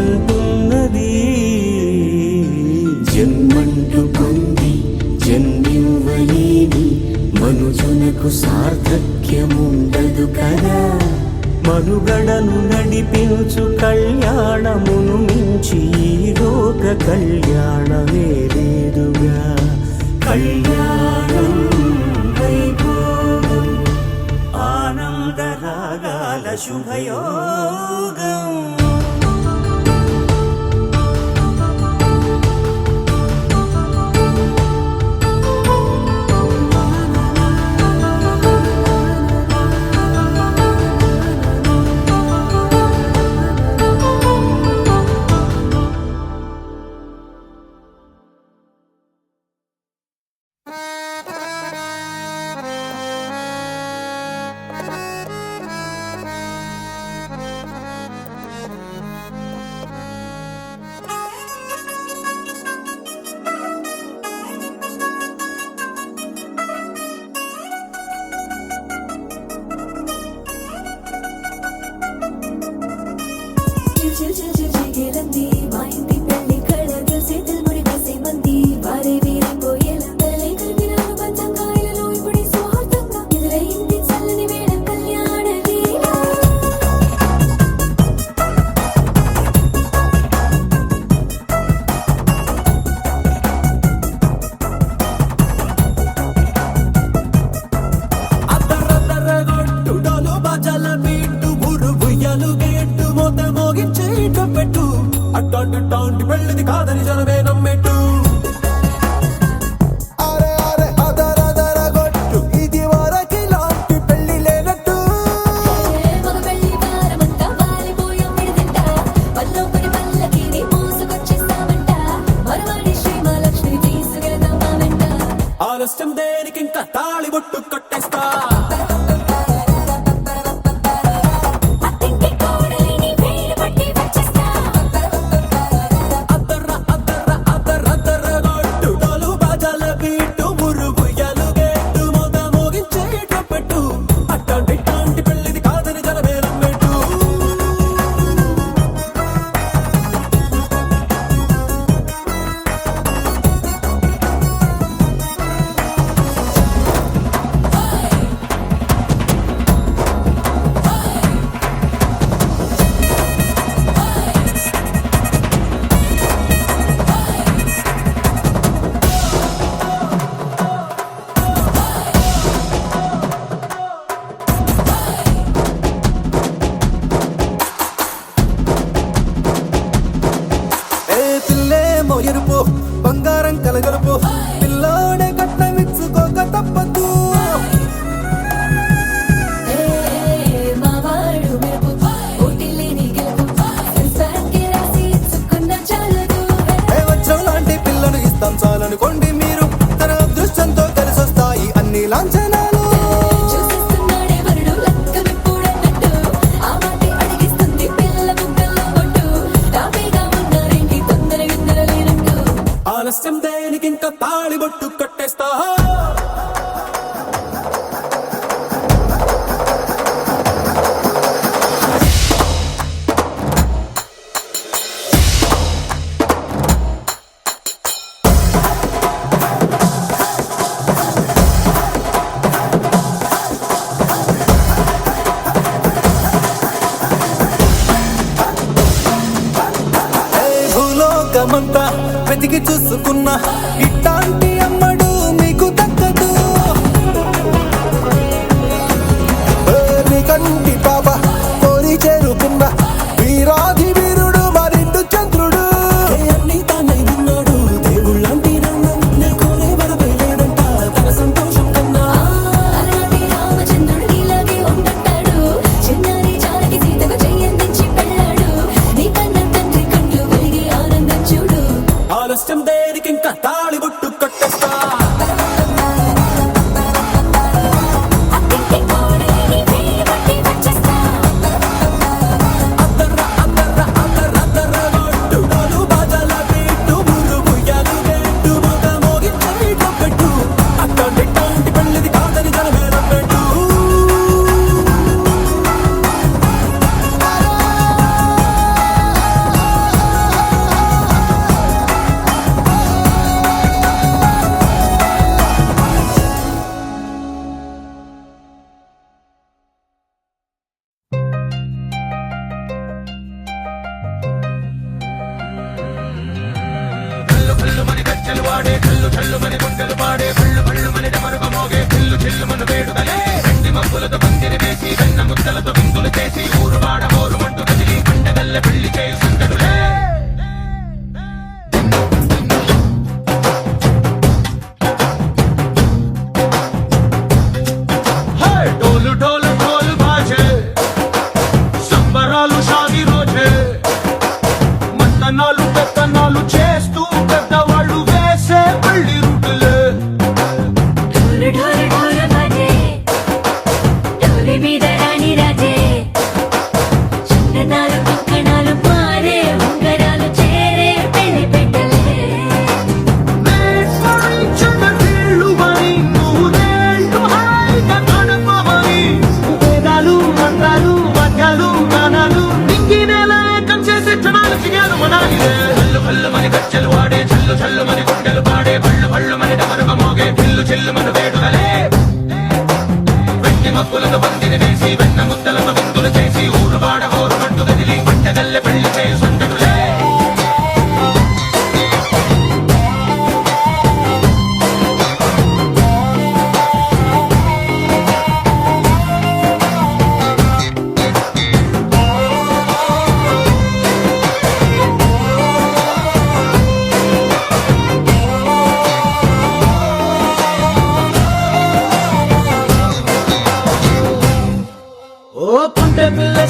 జన్మంటూ పొంది జన్మివ్వలేని మనుజునకు సార్థక్యముండదు కదా మనుగడను నడిపించు కళ్యాణమును మించి ఈ లోక కళ్యాణమే లేదుగా కళ్యాణం వైభోగం ఆనందరాగాల శుభయోగం అట్టాంటి పెళ్ళిది కాదని జనమే నమ్మెట్టు ఇది వరకి లాంటి పెళ్లి లేనట్టు ఆలస్యం దేనికి ఇంకా తాళి బొట్టు కొట్టేస్తా వరం కలగలుపు పిల్లోడే కట్టమిచ్చుకోక తప్పదు వజ్రం లాంటి పిల్లను ఇస్తాం చాలనుకోండి మీరు తన అదృష్టంతో కలిసొస్తాయి అన్ని లాంఛనాలు ఆలస్యం దేనికి ఇంకా తాళిబొట్టు కట్టేస్తా భూలోకమంతా వెతికి చూసుకున్నా ఇట్లాంటి అమ్మడు మీకు దక్కదు నీ కంటి పాప కోరి చేరుకున్న వీరాధి వీరుడు మరిండు చంద్రుడు అన్ని తానై ఉన్నాడు దేవుళ్ళంటి రంగం నే కోరే వరమే లేదంట తన సంతోషం కన్నా ఆలస్యం దేనికి ఇంకా తాళిబొట్టు కట్టేస్తా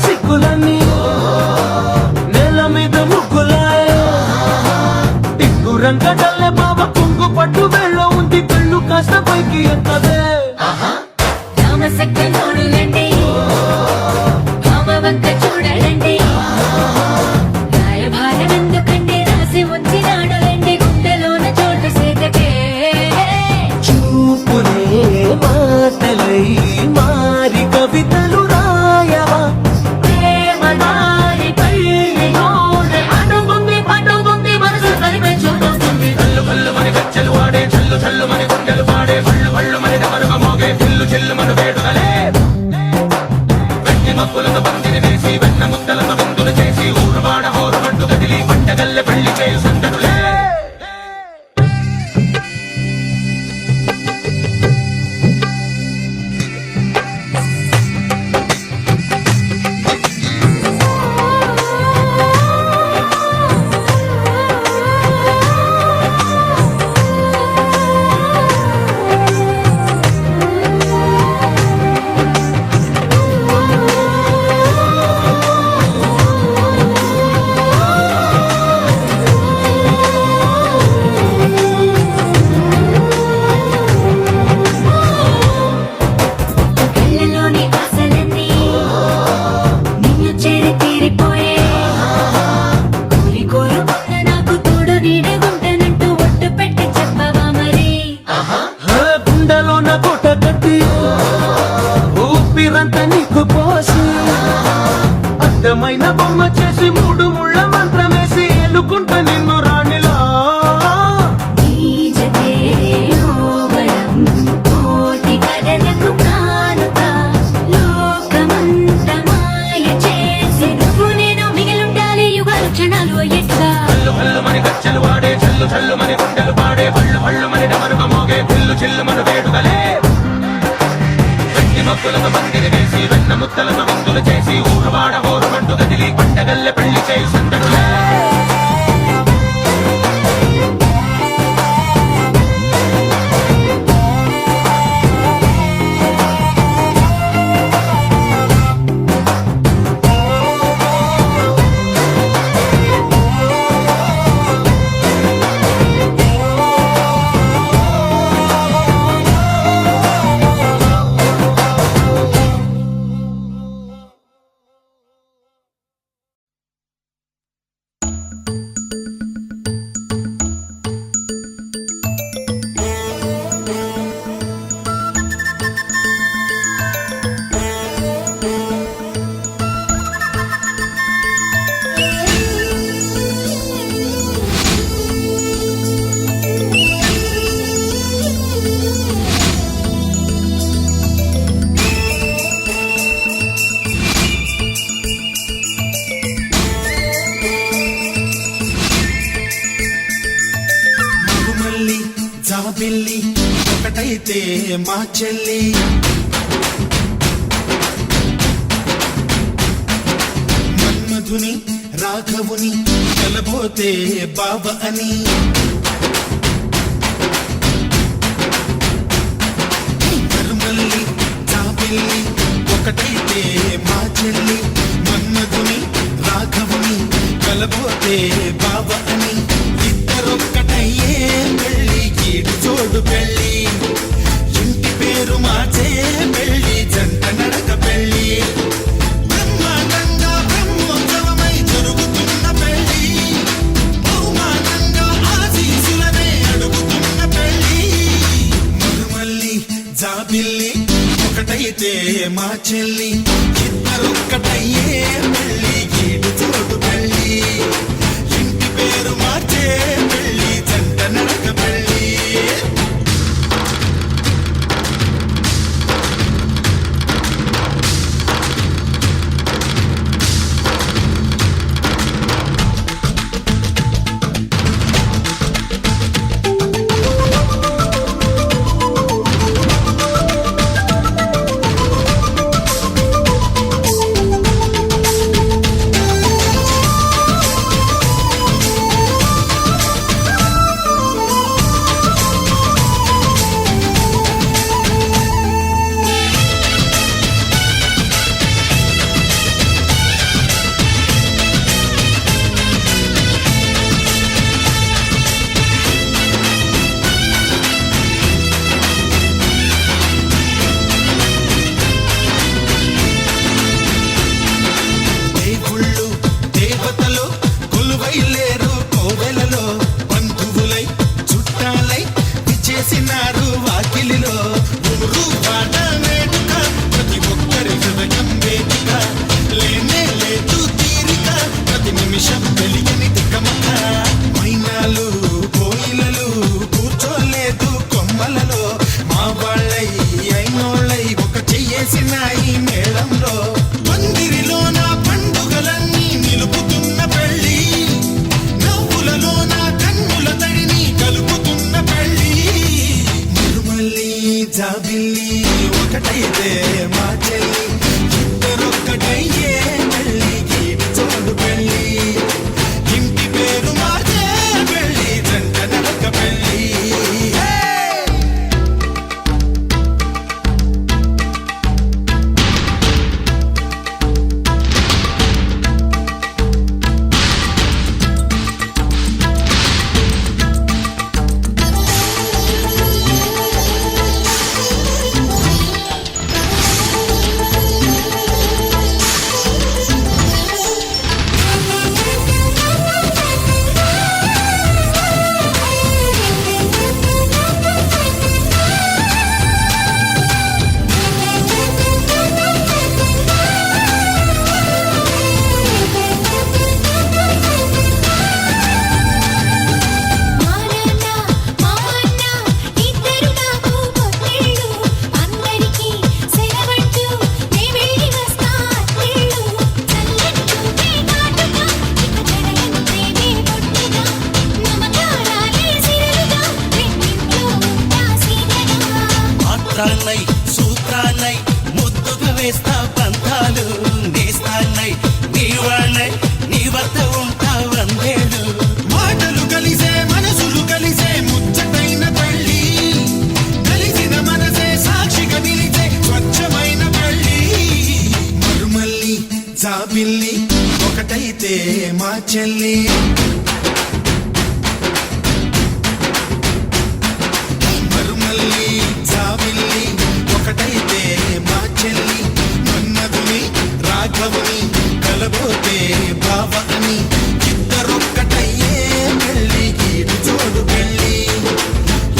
సిగ్గులన్నీ నేల మీద ముగ్గులాయ రంగడల్లే బాబ కుంగు పట్టు వెళ్ళ ఉంది పెళ్ళు కాస్త పైకి ఎత్తదే రామసక్కనోడులండి భామవంక చూడలండి రాయభారమెందుకండి రాసి ఉంచినాడులండి గుండెలోన చోటు సేతకే చూపులే మాటలై మారి కవితలు రాయవా ప్రేమ దారి పల్లిలోనే అడుగుంది పడుగుంది మనసు కలిపే చూస్తుంది కల్లు కల్లు మని గజ్జలు వాడే చల్లు చల్లు మని గుండెలు పాడే పళ్ళు పళ్ళు మని డమరుగ మోగే చిల్లు చిల్లు మన వేడుకలే అందమైన బొమ్మ చేసి మూడు ముళ్ళ మంత్రమేసి ఎన్నుకుంటా నిన్ను రాణిలా ఈ జతే యోగడం కోటి కథలకు కానుక లోకమంత మాయ చేసి నువ్వు నేను మిగిలుండాలి యుగాలు క్షణాలు అయ్యేట్టుగా హల్లు హల్లు మని గచ్చలు వాడే చల్లు చల్లు మని గుండెలు పాడే పళ్ళు పళ్ళు మని డమరుక మోగే పిల్లు చిల్లు మన వేడుకలే మక్కులకు మందిరి వేసి వెన్న ముద్దలకు మందులు చేసి ఊరువాడ ఊరుమంటూ కదిలి పండగల్లె పెళ్లి చేయి సందడులే జాబిల్లి ఒకటైతే మా చెల్లి మన్మధుని రాఘవుని కలబోతే బాబ అని మరుమల్లి జాబిల్లి ఒకటైతే మా చెల్లి మన్మధుని రాఘవుని కలబోతే బాబ అని ఇద్దరొక్కటయ్యే పెళ్ళి ఈడు జోడు పెళ్ళి ఇంటి పేరు మార్చే పెళ్ళి జంట నడక పెళ్ళి బ్రహ్మాండంగా బ్రహ్మోత్సవమై జరుగుతున్న పెళ్ళి బహుమానంగా ఆశీసులనే అడుగుతున్న పెళ్ళి మరుమల్లి జాబిల్లి ఒకటైతే మా చెల్లి ఇద్దరొక్కటయ్యే పెళ్ళి ఈడు జోడు పెళ్ళి ఇంటి పేరు మార్చే పెళ్ళి జంట నడక పెళ్ళి దేవుళ్ళు దేవతలు కొలువైలేరు కోవెలలో బంధువులై చుట్టాలై విచ్చేసినారు వాకిలిలో ఊరు పాట వేడుక ప్రతి ఒక్కరి హృదయం వేదిక లేనే లేదు తీరిక ప్రతి నిమిషం వెలిగని దిక్కమక మైనాలు కోయిలలు కూర్చోలేదు కొమ్మలలో మా వాళ్ళై అయినోళ్ళై ఒక చెయ్యేసినాయి మేళంలో మందిరిలో నా పండుగలన్నీ నిలుపుతున్న పెళ్ళి నవ్వులలో నా కన్నుల తడిని కలుపుతున్న పెళ్ళి మరుమల్లి జాబిల్లి ఒకటైతే మా చెల్లి ఇద్దరొక్కటయ్యే పెళ్ళి ఈడు జోడు పెళ్ళి ఇంటి పేరు మార్చే పెళ్ళి జంట నడక పెళ్ళి ఒకటైతే మా చెల్లి మరుమల్లి జాబిల్లి ఒకటైతే మా చెల్లి మన్మధుని రాఘవుని కలబోతే బావ అని ఇద్దరొక్కటయ్యే పెళ్ళి గీడు జోడు పెళ్ళి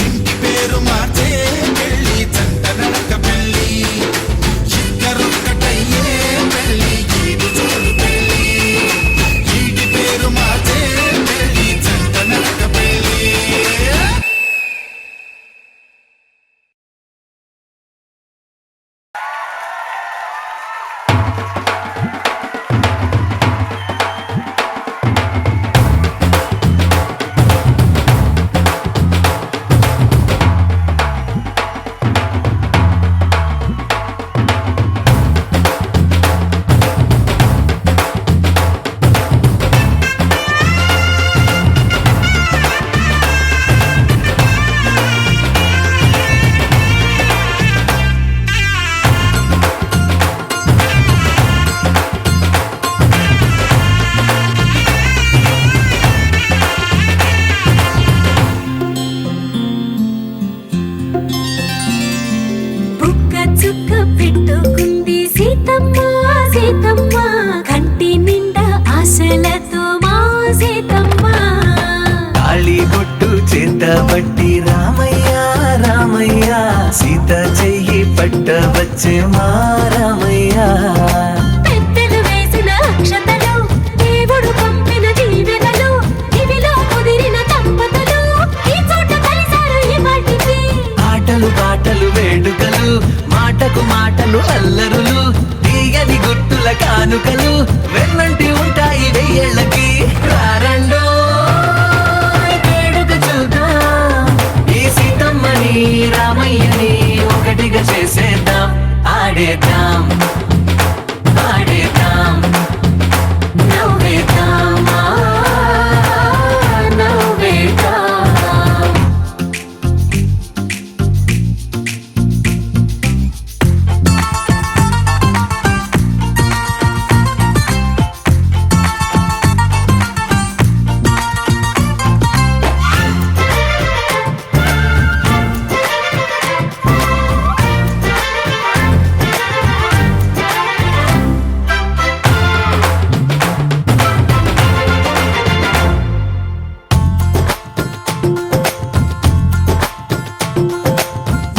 ఇంటి పేరు మార్చే పెళ్ళి జంట నడక పెళ్ళి ఇద్దరొక్కటయ్యే పెళ్ళి గీడు జోడు పెళ్ళి ఇంటి పేరు మార్చే పెళ్ళి జంట నడక పెళ్ళి బుక్క చుక్క పెట్టుకుంది సీతమ్మ సీతమ్మ కంటి నిండా ఆశలతో మా సీతమ్మ తాళి బొట్టు చేతబట్టి రామయ్య రామయ్య సీత చెయ్యి పట్ట వచ్చే మా రామయ్య పెద్దలు వేసిన అక్షతలు దేవుడు పంపిన దీవెనలు ఇవిలో కుదిరిన దంపతులు ఈ చోట కలిసారు ఈ వాటికి ఆటలు పాటలు వేడుకలు మాటకు మాటలు అల్లరులు తీయని గుర్తుల కానుకలు వెన్నంటి ఉంటాయి వెయ్యేళ్ళకి రారండో వేడుక చూద్దాం ఈ సీతమ్మని రామయ్యని ఒకటిగా చేసేద్దాం ఆడేద్దాం ఆడేద్దాం నవ్వేద్దాం నవ్వేద్దాం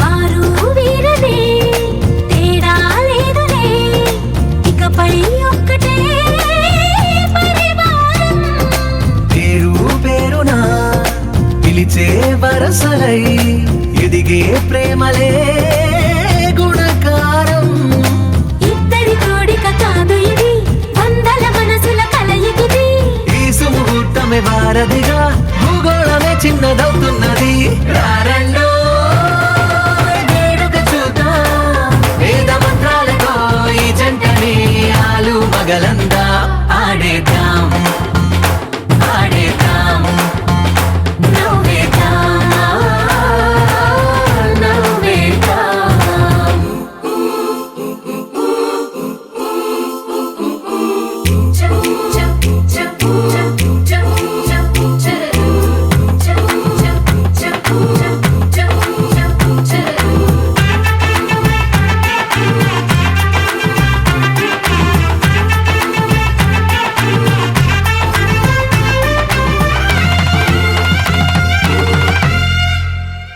వారు వీరనే తేడా లేదులే ఇకపై ఒక్కటే పరివారం పేరు పేరునా పిలిచే వరసలై ఎదిగే ప్రేమలే గుణకారం ఇద్దరి కోడిక కాదు ఇది వందల మనసుల కలయికిది ఈ సుముహూర్తమే వారధిగా భూగోళమే చిన్నదవుతున్నది రారండో వేడుక చూద్దాం వేద మంత్రాలతో ఈ జంటని ఆలు మగలందా ఆడేద్దాం ఆడేద్దాం నవ్వేద్దాం నవ్వేద్దాం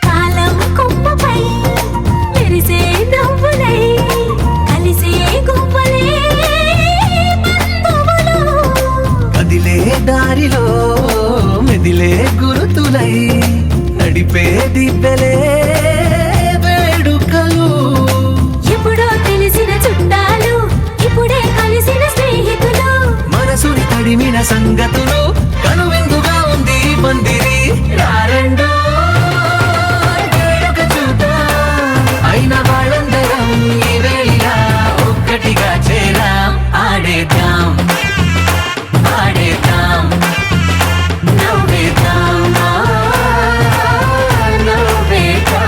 కాలం కొమ్మపై మెరిసే నవ్వులై కలిసే గువ్వలే బంధువులు కదిలే దారిలో మెదిలే గురుతులై నడిపే దిబ్బెలే వేడుకలు ఎప్పుడో తెలిసిన చుట్టాలు ఇప్పుడే కలిసిన స్నేహితులు మనసుని తడిమిన సంగతులు కనువిందుగా ఉంది ఈ పందిరి రారండో వేడుక చూద్దాం అయిన వాళ్ళందరం ఈ వేళ ఒక్కటిగా చేరాం ఆడేద్దాం ఆడేద్దాం నవ్వేద్దాం నవ్వేద్దాం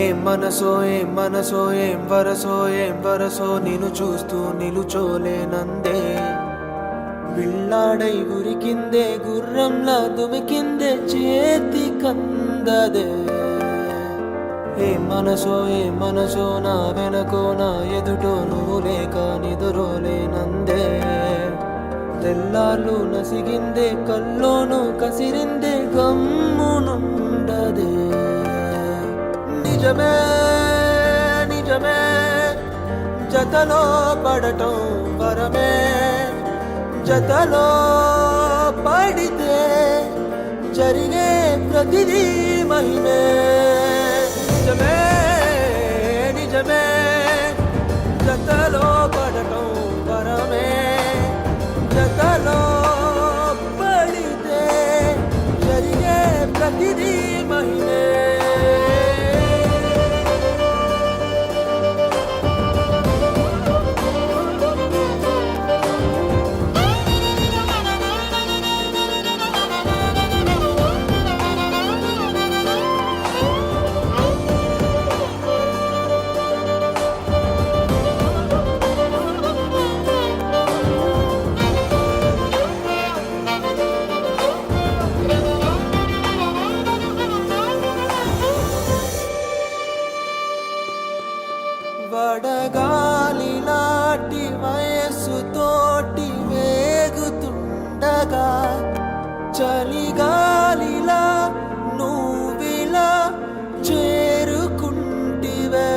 ఏం మనసో ఏం మనసో ఏం వరసో నిన్ను చూస్తూ నిలుచోలేనందే బిళ్ళాడై ఉరికిందే గుర్రంలా దుమికిందే చేతి కందదే ఏం మనసో నా వెనకో నా ఎదుటో నువ్వు లేక నిదురోలేనందే తెల్లార్లు నసిగిందే కల్లోను కసిరిందే గమ్మునుండదే నిజమే నిజమే జతలో పడటం వరమే జతలో పడితే జరిగే ప్రతిదీ మహిమే నిజమే నిజమే జతలో పడటం వరమే జతలో పడితే జరిగే ప్రతిదీ మహిమే వడగాలి నాటి వయస్సుతోటి వేగుతుండగా చలిగాలిలా నువ్విలా చేరుకుంటివే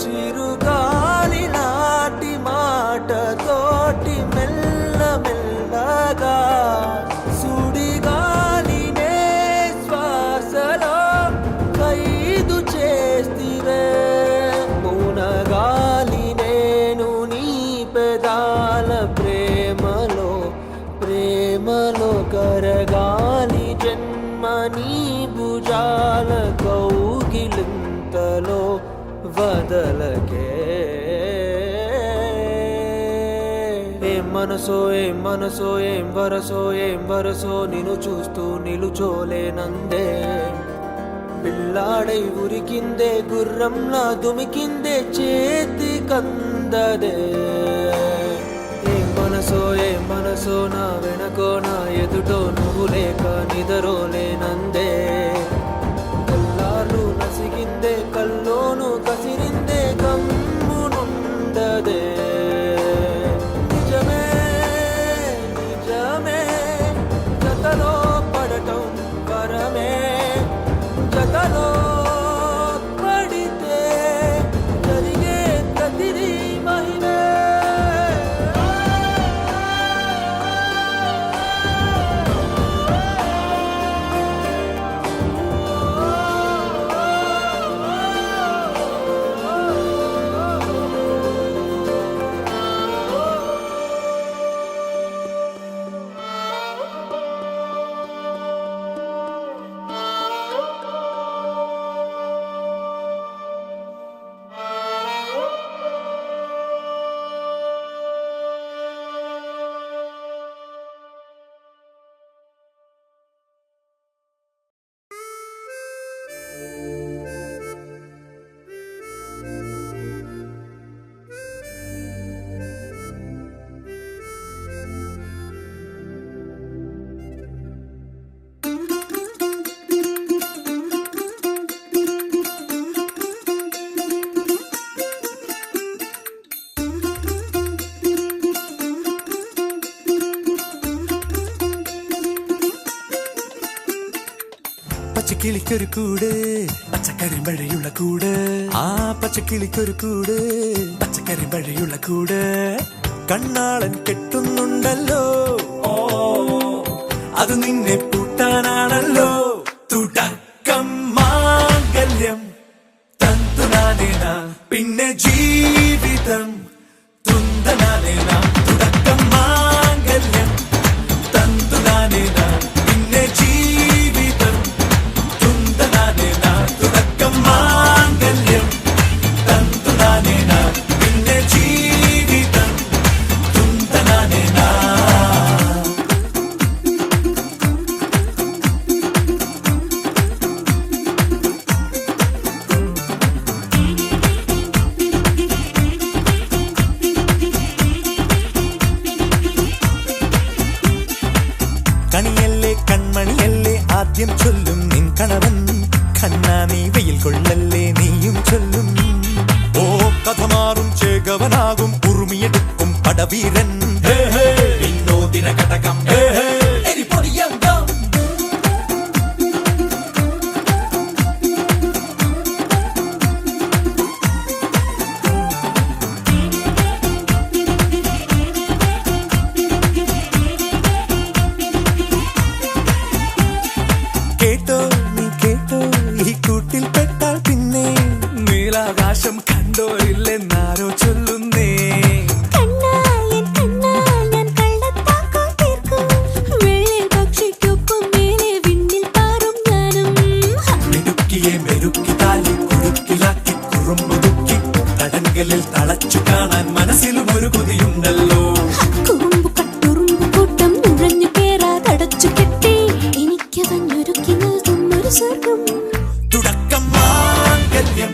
చిరుగాలి నాటి మాటతోటి మెల్లమెల్లగా సుడిగాలినే శ్వాసలో ఖైదు చేస్తివే గాలి నేను నీ పెదాల ప్రేమలో ప్రేమలో కరగాలి జన్మ నీ భుజాల కౌగిలింతలో వదలకే ఏం మనసో ఏం మనసో ఏం వరసో ఏం వరసో నిన్ను చూస్తూ నిలుచోలేనందే పిల్లాడై ఉరికిందే గుర్రంలా దుమికిందే చేతి కందదే ఏం మనసో నా వెనకో నా ఎదుటో నువ్వు లేక నిదరోలేనందే కల్లాలు నసిగిందే కల్లోను కసిరిందే గమ్మునుండదే నిజమే నిజమే జతలో పడటం వరమే జతలో పడితే జరిగే ప్రతిదీ మహిమే പച്ചക്കിളിക്കൊരു കൂട് പച്ചക്കരിമ്പഴയുള്ള കൂട് ആ പച്ചക്കിളിക്കൊരു കൂട് പച്ചക്കരിമ്പഴയുള്ള കൂട് കണ്ണാളൻ കെട്ടുന്നുണ്ടല്ലോ അത് നിന്നെ പൂട്ടാനാണല്ലോ തുടക്കം മാംഗല്യം തന്തുനാനേന പിന്നെ ജീവിതം തുന്തനാനേന തുടക്കം മാംഗല്യം തന്തുനാനേന പിന്നെ ജീവിതം തുന്തനാനേന തുടക്കം മാംഗല്യം തന്തുനാനേന പിന്നെ ജീവിതം തുന്തനാനേന കണിയല്ലേ കൺമണിയല്ലേ ആദ്യം ചൊല്ലും നിൻ കണവൻ കണ്ണാ നീ വെയിൽ കൊള്ളല്ലേ നീയും ചൊല്ലും ഓ കഥ മാറും ചേകവനാകും ഉറുമിയെടുക്കും പടവീരൻ വിനോദിന കടകം എരിപൊടിയങ്കം കേട്ടോ നീ കേട്ടോ ഈ കൂട്ടിൽ പെട്ടാൽ പിന്നെ നീലാകാശം കണ്ടോരില്ലെന്നാരോ ചൊല്ലുന്നേ കണ്ണാ ഞാൻ കള്ളത്താക്കം തീർക്കും കിളിയെ മെരുക്കി താലി കുരുക്കിലാക്കി കുറുമ്പ് തുക്കി തടങ്കലിൽ തളച്ചു കാണാൻ മനസ്സിലും ഒരു കൊതിയുണ്ടല്ലോ. കുറുമ്പു കട്ടുറുമ്പു കൂട്ടം നുഴഞ്ഞു കേറാതടച്ചു കെട്ടി എനിക്കതഞ്ഞൊരുക്കി നൽകും ഒരു സ്വർഗം. തുടക്കം മാംഗല്യം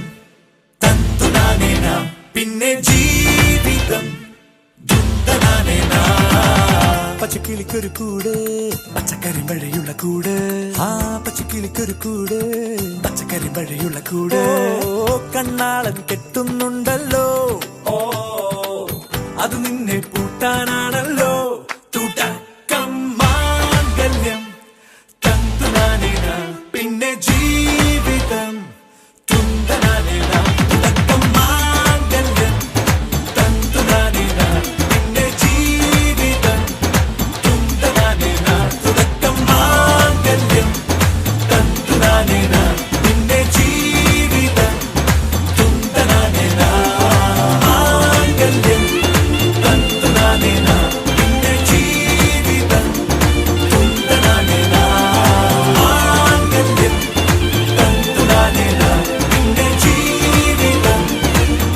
തന്തുനാനേന പിന്നെ ജീവിതം ദുന്തനാനേന. പച്ചക്കിളിക്കൊരു കൂട് പച്ചക്കറി മഴയുള്ള കൂട്. ആ പച്ചക്കിളിക്കൊരു കൂട് പച്ചക്കറി മഴയുള്ള കൂട്. കണ്ണാളൻ കെട്ടുന്നുണ്ടല്ലോ. ഓ അത് നിന്നെ പൂട്ടാനാണല്ലോ. തുടക്കം മാംഗല്യം തന്തുനാനേന പിന്നെ ജീവിതം തുന്തനാനേന. തുടക്കം മാംഗല്യം തന്തുനാനേന പിന്നെ ജീവിതം തുന്തനാനേന. തുടക്കം മാംഗല്യം തന്തുനാനേന പിന്നെ ജീവിതം തുന്തനാനേന. മാംഗല്യം തന്തുനാനേന പിന്നെ ജീവിതം തുന്തനാനേന. മാംഗല്യം തന്തുനാനേന പിന്നെ ജീവിതം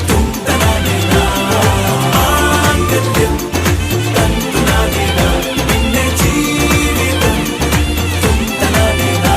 തുന്തനാനേന. മാംഗല്യം തന്തുനാനേന പിന്നെ ജീവിതം തുന്തനാനേന.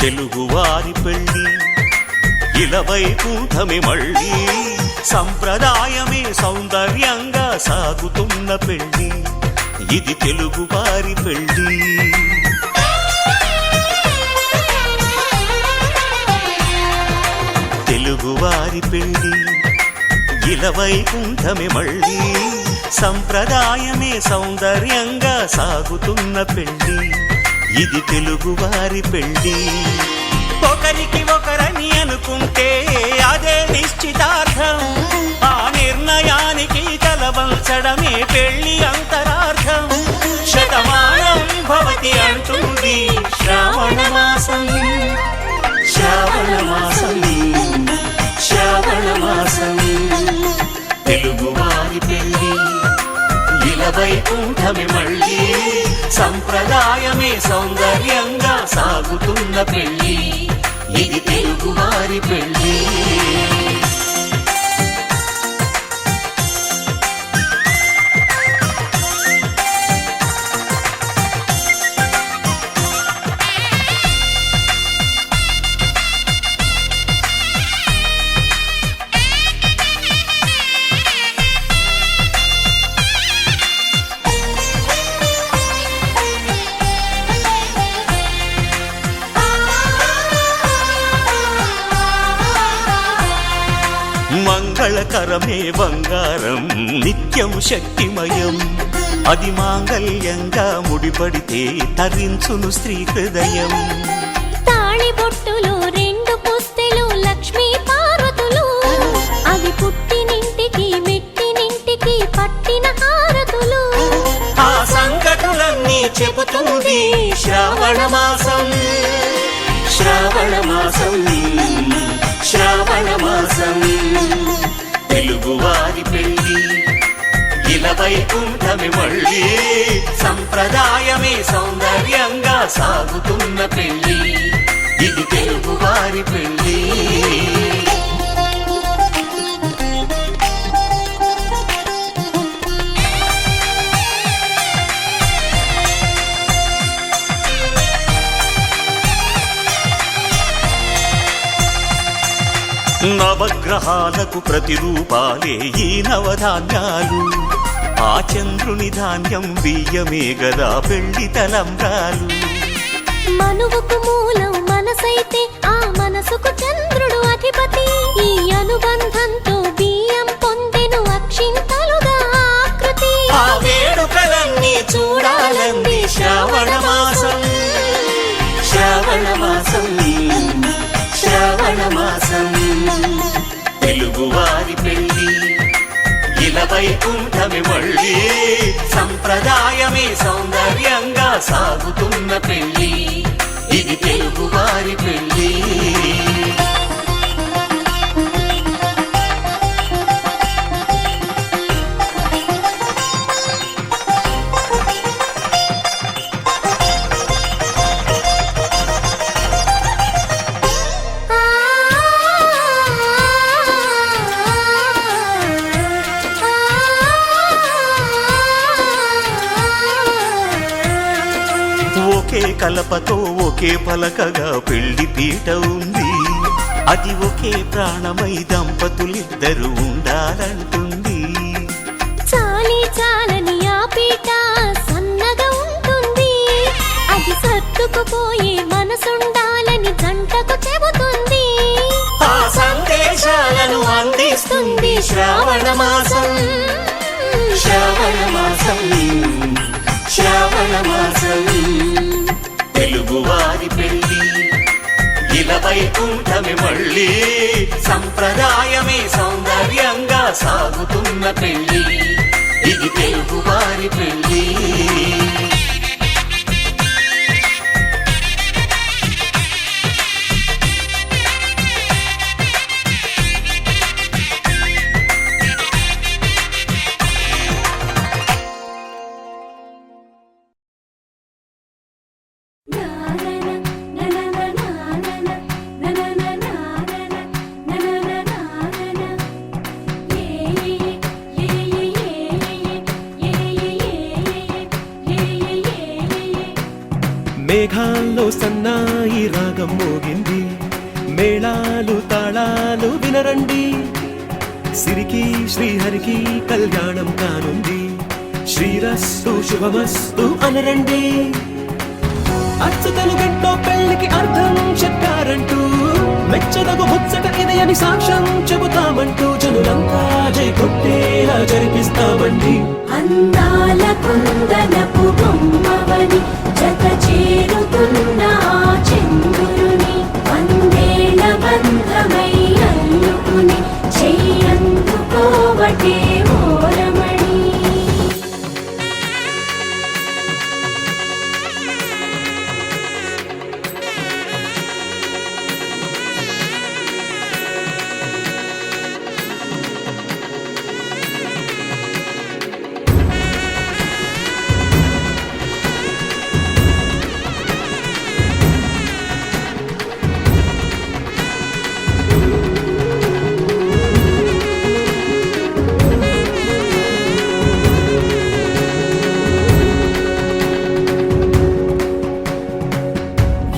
తెలుగువారి పెళ్ళి ఇలవైకుంఠమి మళ్ళీ సంప్రదాయమే సౌందర్యంగా సాగుతున్న పెళ్ళి. ఇది తెలుగువారి పెళ్ళి. తెలుగువారి పెళ్ళి ఇలవైకుంఠమి మళ్ళీ సంప్రదాయమే సౌందర్యంగా సాగుతున్న పెళ్ళి. ఇది తెలుగువారి పెళ్ళి. ఒకరికి ఒకరని అనుకుంటే అదే నిశ్చితార్థం. ఆ నిర్ణయానికి తలవంచడమే పెళ్లి అంతరార్థం. శతమానం భవతి అంటుంది శ్రావణ మాసం. శ్రావణ మాసం శ్రావణ మాసం. తెలుగువారి పెళ్ళి ఇలవైకుంఠమి మళ్ళీ సంప్రదాయమే సౌందర్యంగా సాగుతున్న పెళ్ళి. ఇది తెలుగువారి పెళ్ళి. మంగళకరమే బంగారం నిత్యం శక్తిమయం. అది మాంగళ్యంగా ముడిపడితే తరించును స్త్రీ హృదయం. తాళి బొట్టులో రెండు పుస్తెలు లక్ష్మీ పార్వతులు. అవి పుట్టినింటికి మెట్టినింటికి పట్టిన హారతులు. ఆ సంగతులన్నీ చెబుతుంది శ్రావణ మాసం. శ్రావణ మాసం శ్రావణ మాసం. తెలుగువారి పెళ్ళి ఇలవైకుంఠమి మళ్ళీ సంప్రదాయమే సౌందర్యంగా సాగుతున్న పెళ్ళి. ఇది తెలుగువారి పెళ్ళి. నవగ్రహాలకు ప్రతిరూపాలే ఈ నవధాన్యాలు. ఆ చంద్రుని ధాన్యం బియ్యమే గదా పెళ్లి తలంబ్రాలు. మనువుకు మూలం మనసైతే ఆ మనసుకు చంద్రుడు అధిపతి. ఈ అనుబంధంతో బియ్యం పొందెను అక్షింతలుగా. తెలుగువారి పెళ్లి ఇలా వైకుంఠమే మళ్ళీ సంప్రదాయమే సౌందర్యంగా సాగుతున్న పెళ్లి ఇది తెలుగువారి పెళ్లి ఒకే కలపతో ఒకే పలకగా పెళ్లి పీట ఉంది అది ఒకే ప్రాణమై దంపతులిద్దరు ఉండాలంటుంది చాలి చాలని ఆ పీట సన్నగా ఉంటుంది అది సర్దుకుపోయే మనసుండాలని జంటకు చెబుతుంది ఆ సందేశాలను అందిస్తుంది శ్రావణ మాసం శ్రావణ మాసం శ్రావణ మాసం తెలుగువారి పెళ్లి ఇలా వైకుంఠమే మళ్ళీ సంప్రదాయమే సౌందర్యంగా సాగుతున్న పెళ్లి ఇది తెలుగువారి పెళ్లి మేఘాల్లో సన్నాయి రాగం మోగింది మేళాలు తాళాలు వినరండి సిరికి శ్రీహరికి కళ్యాణం కానుంది శ్రీరస్తు శుభమస్తు అనరండి అచ్చుతలు గంటో పెళ్లికి అర్థం చెప్పారంటూ మెచ్చదగు ముచ్చట ఇది అని సాక్ష్యం చెబుతామంటూ జనులంతా జై కొట్టేలా జరిపిస్తామండి అందాల కుందనపు బొమ్మవని జత చేరుతున్న ఆ చంద్రుని వందేళ్ల బంధమై అల్లుకుని చెయ్యందుకోవటే ఓరమణి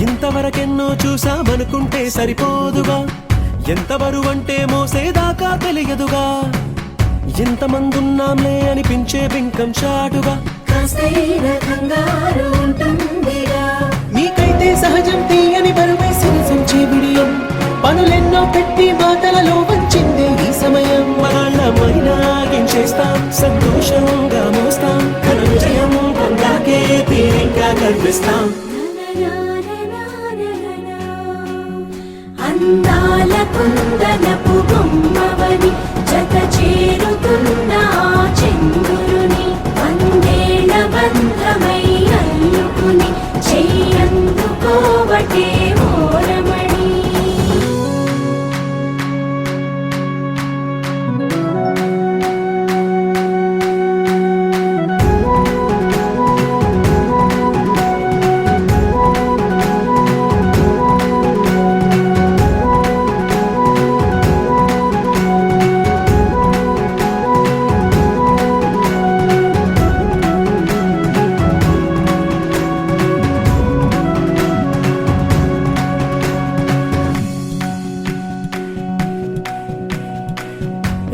ఇంతవరకెన్నో చూసామనుకుంటే సరిపోదుగా ఎంత బరువంటే మోసేదాకా తెలియదుగా ఎంతమందున్నాంలే అనిపించే బింకం చాటుగా కాస్తైన కంగారు ఉంటుందిగా మీకైతే సహజం తీయని బరువై సిరిసించే బిడియం పనులెన్నో పెట్టి మాటలలో వంచిందే ఈ సమయం వాళ్ళమైనా గించేస్తాం సంతోషంగా మోస్తాం ఘన విజయం పొందాకే తీరిగ్గా కనిపిస్తాం అందాల కుందనపు బొమ్మవని జత చేరుతున్న ఆ చంద్రుని వందేళ్ల బంధమై అల్లుకుని చెయ్యందుకోవటే ఓరమణి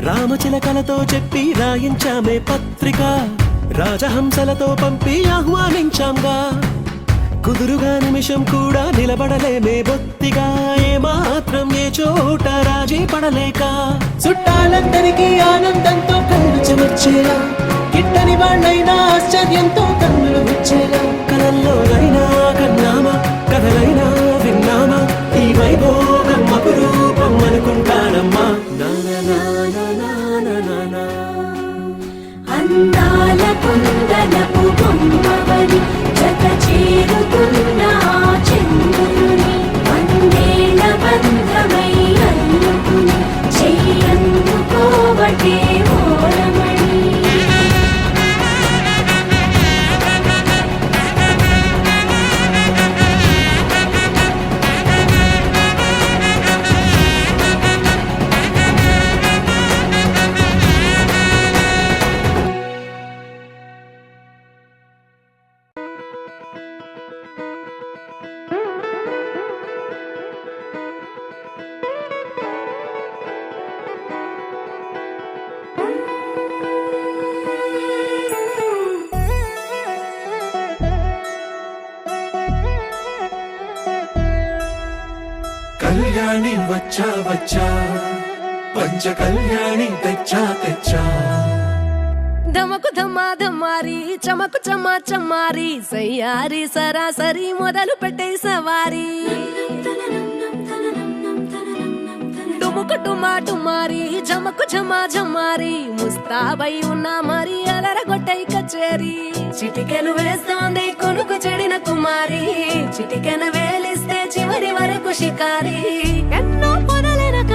రామచిలకలతో చెప్పి రాయించామే పత్రిక రాజహంసలతో పంపి ఆహ్వానించాంగా కుదురుగా నిమిషం కూడా నిలబడలేమే బొత్తిగా ఏమాత్రం ఏ చోట రాజీ పడలేక చుట్టాలందరికీ ఆనందంతో కళ్ళు చెమర్చేలా గిట్టని వాళ్ళైనా ఆశ్చర్యంతో కన్నులు వచ్చేలా కలల్లోనైనా కన్నామా కథలైనా విన్నామా ఈ వైభోగం అపురూపం అనుకుంటానమ్మా నా అందాల కుందనపు బొమ్మవని జత చేరుతున్న ఆ చంద్రుని వందేళ్ల బంధమై అల్లుకుని చెయ్యందుకోవటే ఓరమణి కళ్యాణి వచ్చా వచ్చా పంచ కళ్యాణి తెచ్చా తెచ్చా ధమకు ధమా ధమారి చమకు చమా చమారి సయ్యారి సరాసరి మొదలు పెట్టే సవారి డుముకు టుమా టుమారి ఝమకు ఝమా ఝమారి ముస్తాబై ఉన్నా మరి అలరగొట్టై కచేరి చిటికెను వేస్తోంది కొనుకు చెడిన కుమారి చిటికెను వేలిస్తే చివరి వరకు షికారి ఎన్నో పొదలెనక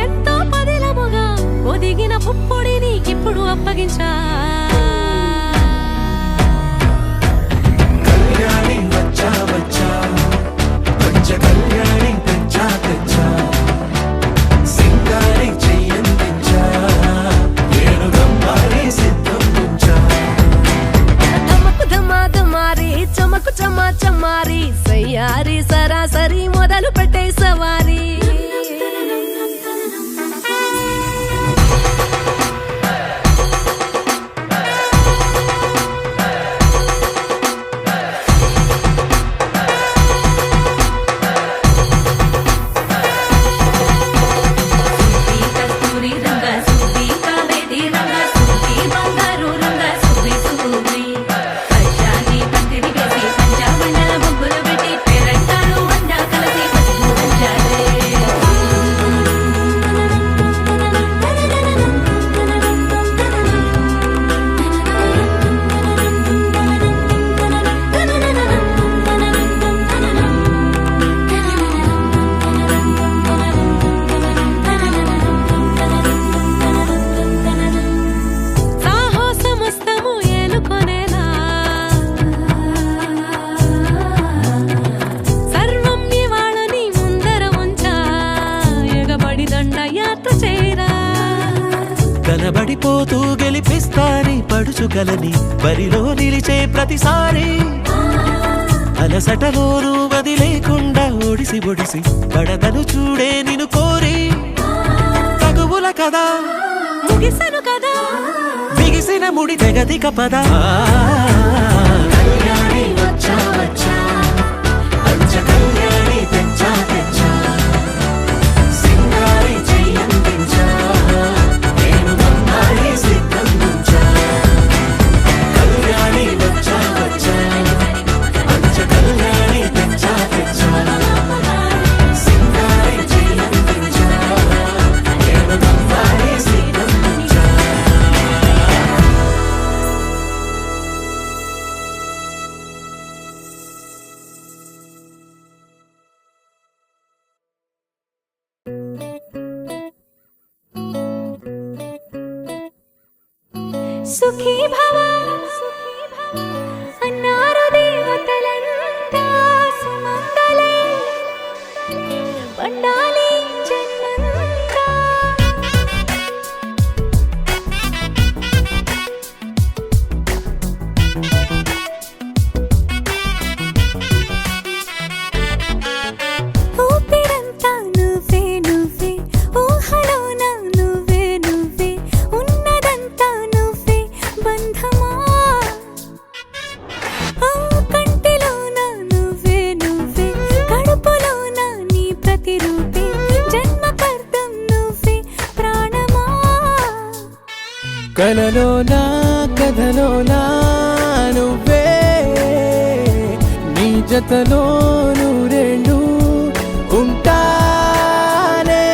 ఎంతో పదిలముగా ఒదిగిన పుప్పొడి నీకిప్పుడు అప్పగించా కళ్యాణి వచ్చా వచ్చా పంచ కళ్యాణి తెచ్చా తెచ్చా సింగారి చెయ్యందించా ఏడు గంబారి సిద్ధం ఉంచా ధమకు ధమా ధమారి చమకు చమా చమారి సయ్యారి సరాసరి మొదలు పెట్టే సవారి కస్తూరి రంగ సుబ్బి కావేరి రంగ సుబ్బి బంగారు రంగ సుబ్బి సుబ్బి పచ్చాని పందిరి వేసి పంచామండల ముగ్గులు పెట్టి పేరంటాలు వండ కలిసి పసుపు పంచాలే సాహసమస్తము ఏలుకొనేలా సర్వం ఇవాళని ముందర ఉంచా ఎగబడి దండ యాత్ర చేయరా కనబడిపోతూ గెలిపిస్తాని పడుచుకలని బరిలో నిలిచే ప్రతిసారి అలసటలోనూ వదిలేకుండా ఒడిసి ఒడిసి పడతను చూడే నిన్ను కోరి తగువుల కదా ముగిసను కదా బిగిసిన ముడి తెగదిక పద కళ్యాణి వచ్చా వచ్చా పంచ కళ్యాణి తెచ్చా తెచ్చా సింగారి చెయ్యందించా ఏడు గంబారి సిద్ధం ఉంచా కళ్యాణి వచ్చా వచ్చా పంచ కళ్యాణి తెచ్చా తెచ్చా సింగారి చెయ్యందించా ఏడు గంబారి సిద్ధం ఉంచా సుఖీ భవ అన్నారు దేవతలంతా సుమంగళే పండాలి జన్మంతా ఊపిరంతా నువ్వే నువ్వే ఊహలోన నువ్వే నువ్వే ఉన్నదంతా నువ్వే బంధమా ఆ కంటిలోన నువ్వే నువ్వే కడుపులోన నీ ప్రతిరూపే జన్మకర్తం నువ్వే ప్రాణమా కలలోనా కథలోనా నువ్వే నీ జతలో నూరేళ్ళు ఉంటానే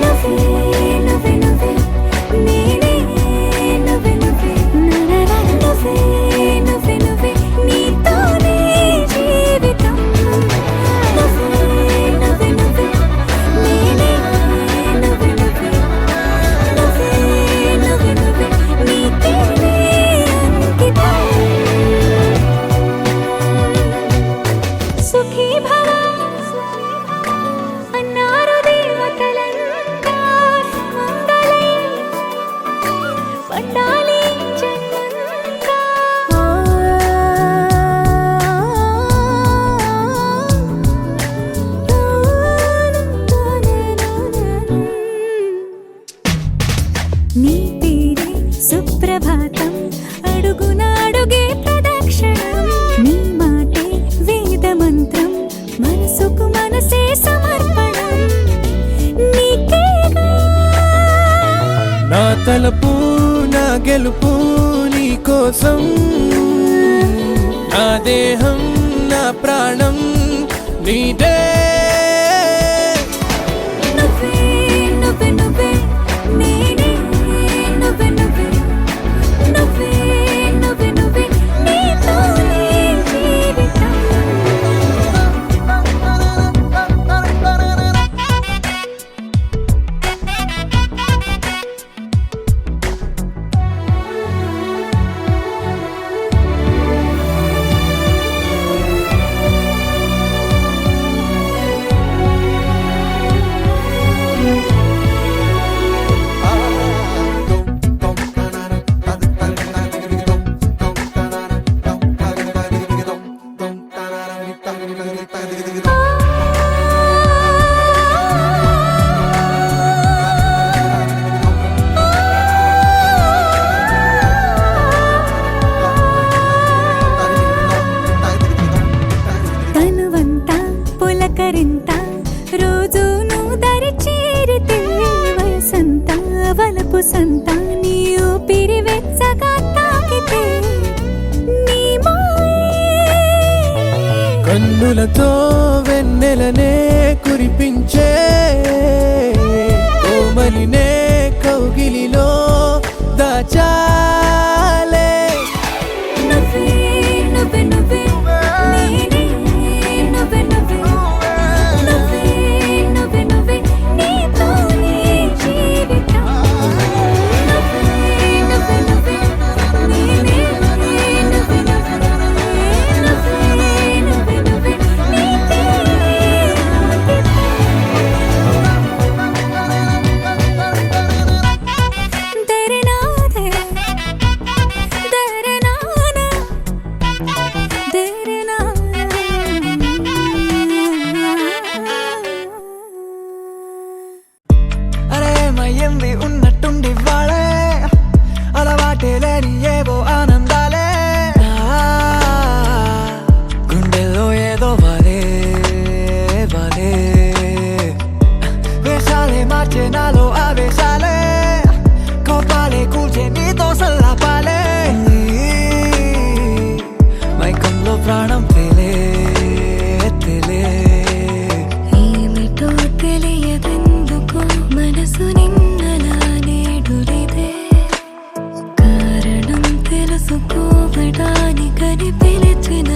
నువ్వే నువ్వే నువ్వే నేనే నువ్వే నువ్వే పండాలి జన్మంతా. నీ పేరే సుప్రభాతం, అడుగునాడుగే ప్రదక్షిణం. నీ మాటే వేద మంత్రం, మనసుకు మనసే సమర్పణం. నీకేగా నా తలపు నా గెలుపు నీ కోసం, నా దేహం నా ప్రాణం నీదే. నువ్వే నువ్వే నువ్వే నేనే, నువ్వే నువ్వే నువ్వే నువ్వే నువ్వే నీతోనే జీవితం. తనువంతా పులకరింత, రోజు నువ్వు దరి చేరితే వయసంతా వలపు సంత, నీ ఊపిరి వెచ్చగా తాకితే నీ మాయే. కన్నులతో వెన్నెలనే కురిపించే కోమలినే కౌగిలిలో దాచాలే. నువ్వే నువ్వే నువ్వే నేనే, నువ్వే నువ్వే నువ్వే నువ్వే నువ్వే నీతోనే జీవితం. నువ్వే నువ్వే నువ్వే నేనే, నువ్వే నువ్వే నువ్వే నువ్వే నీకే అంకితం. తెరే నాదే తెరే నానా తెరే నా. అరే మయ్యంది ఉన్నట్టుండి వాడే, అలవాటే లేని ఏవో ఆనందాలే. గుండెల్లో ఏదో వాలే వాలే, వేషాలే మార్చే నాలో ఆవేశాలే, కోపాలే కూల్చే నీతో సల్లాపాలే. మైకంలో ప్రాణం తేలే తేలే. ఏమిటో తెలియదెందుకు మనసు నిన్నలా నేడులిదే, కారణం తెలుసుకోవడానికని పిలిచిన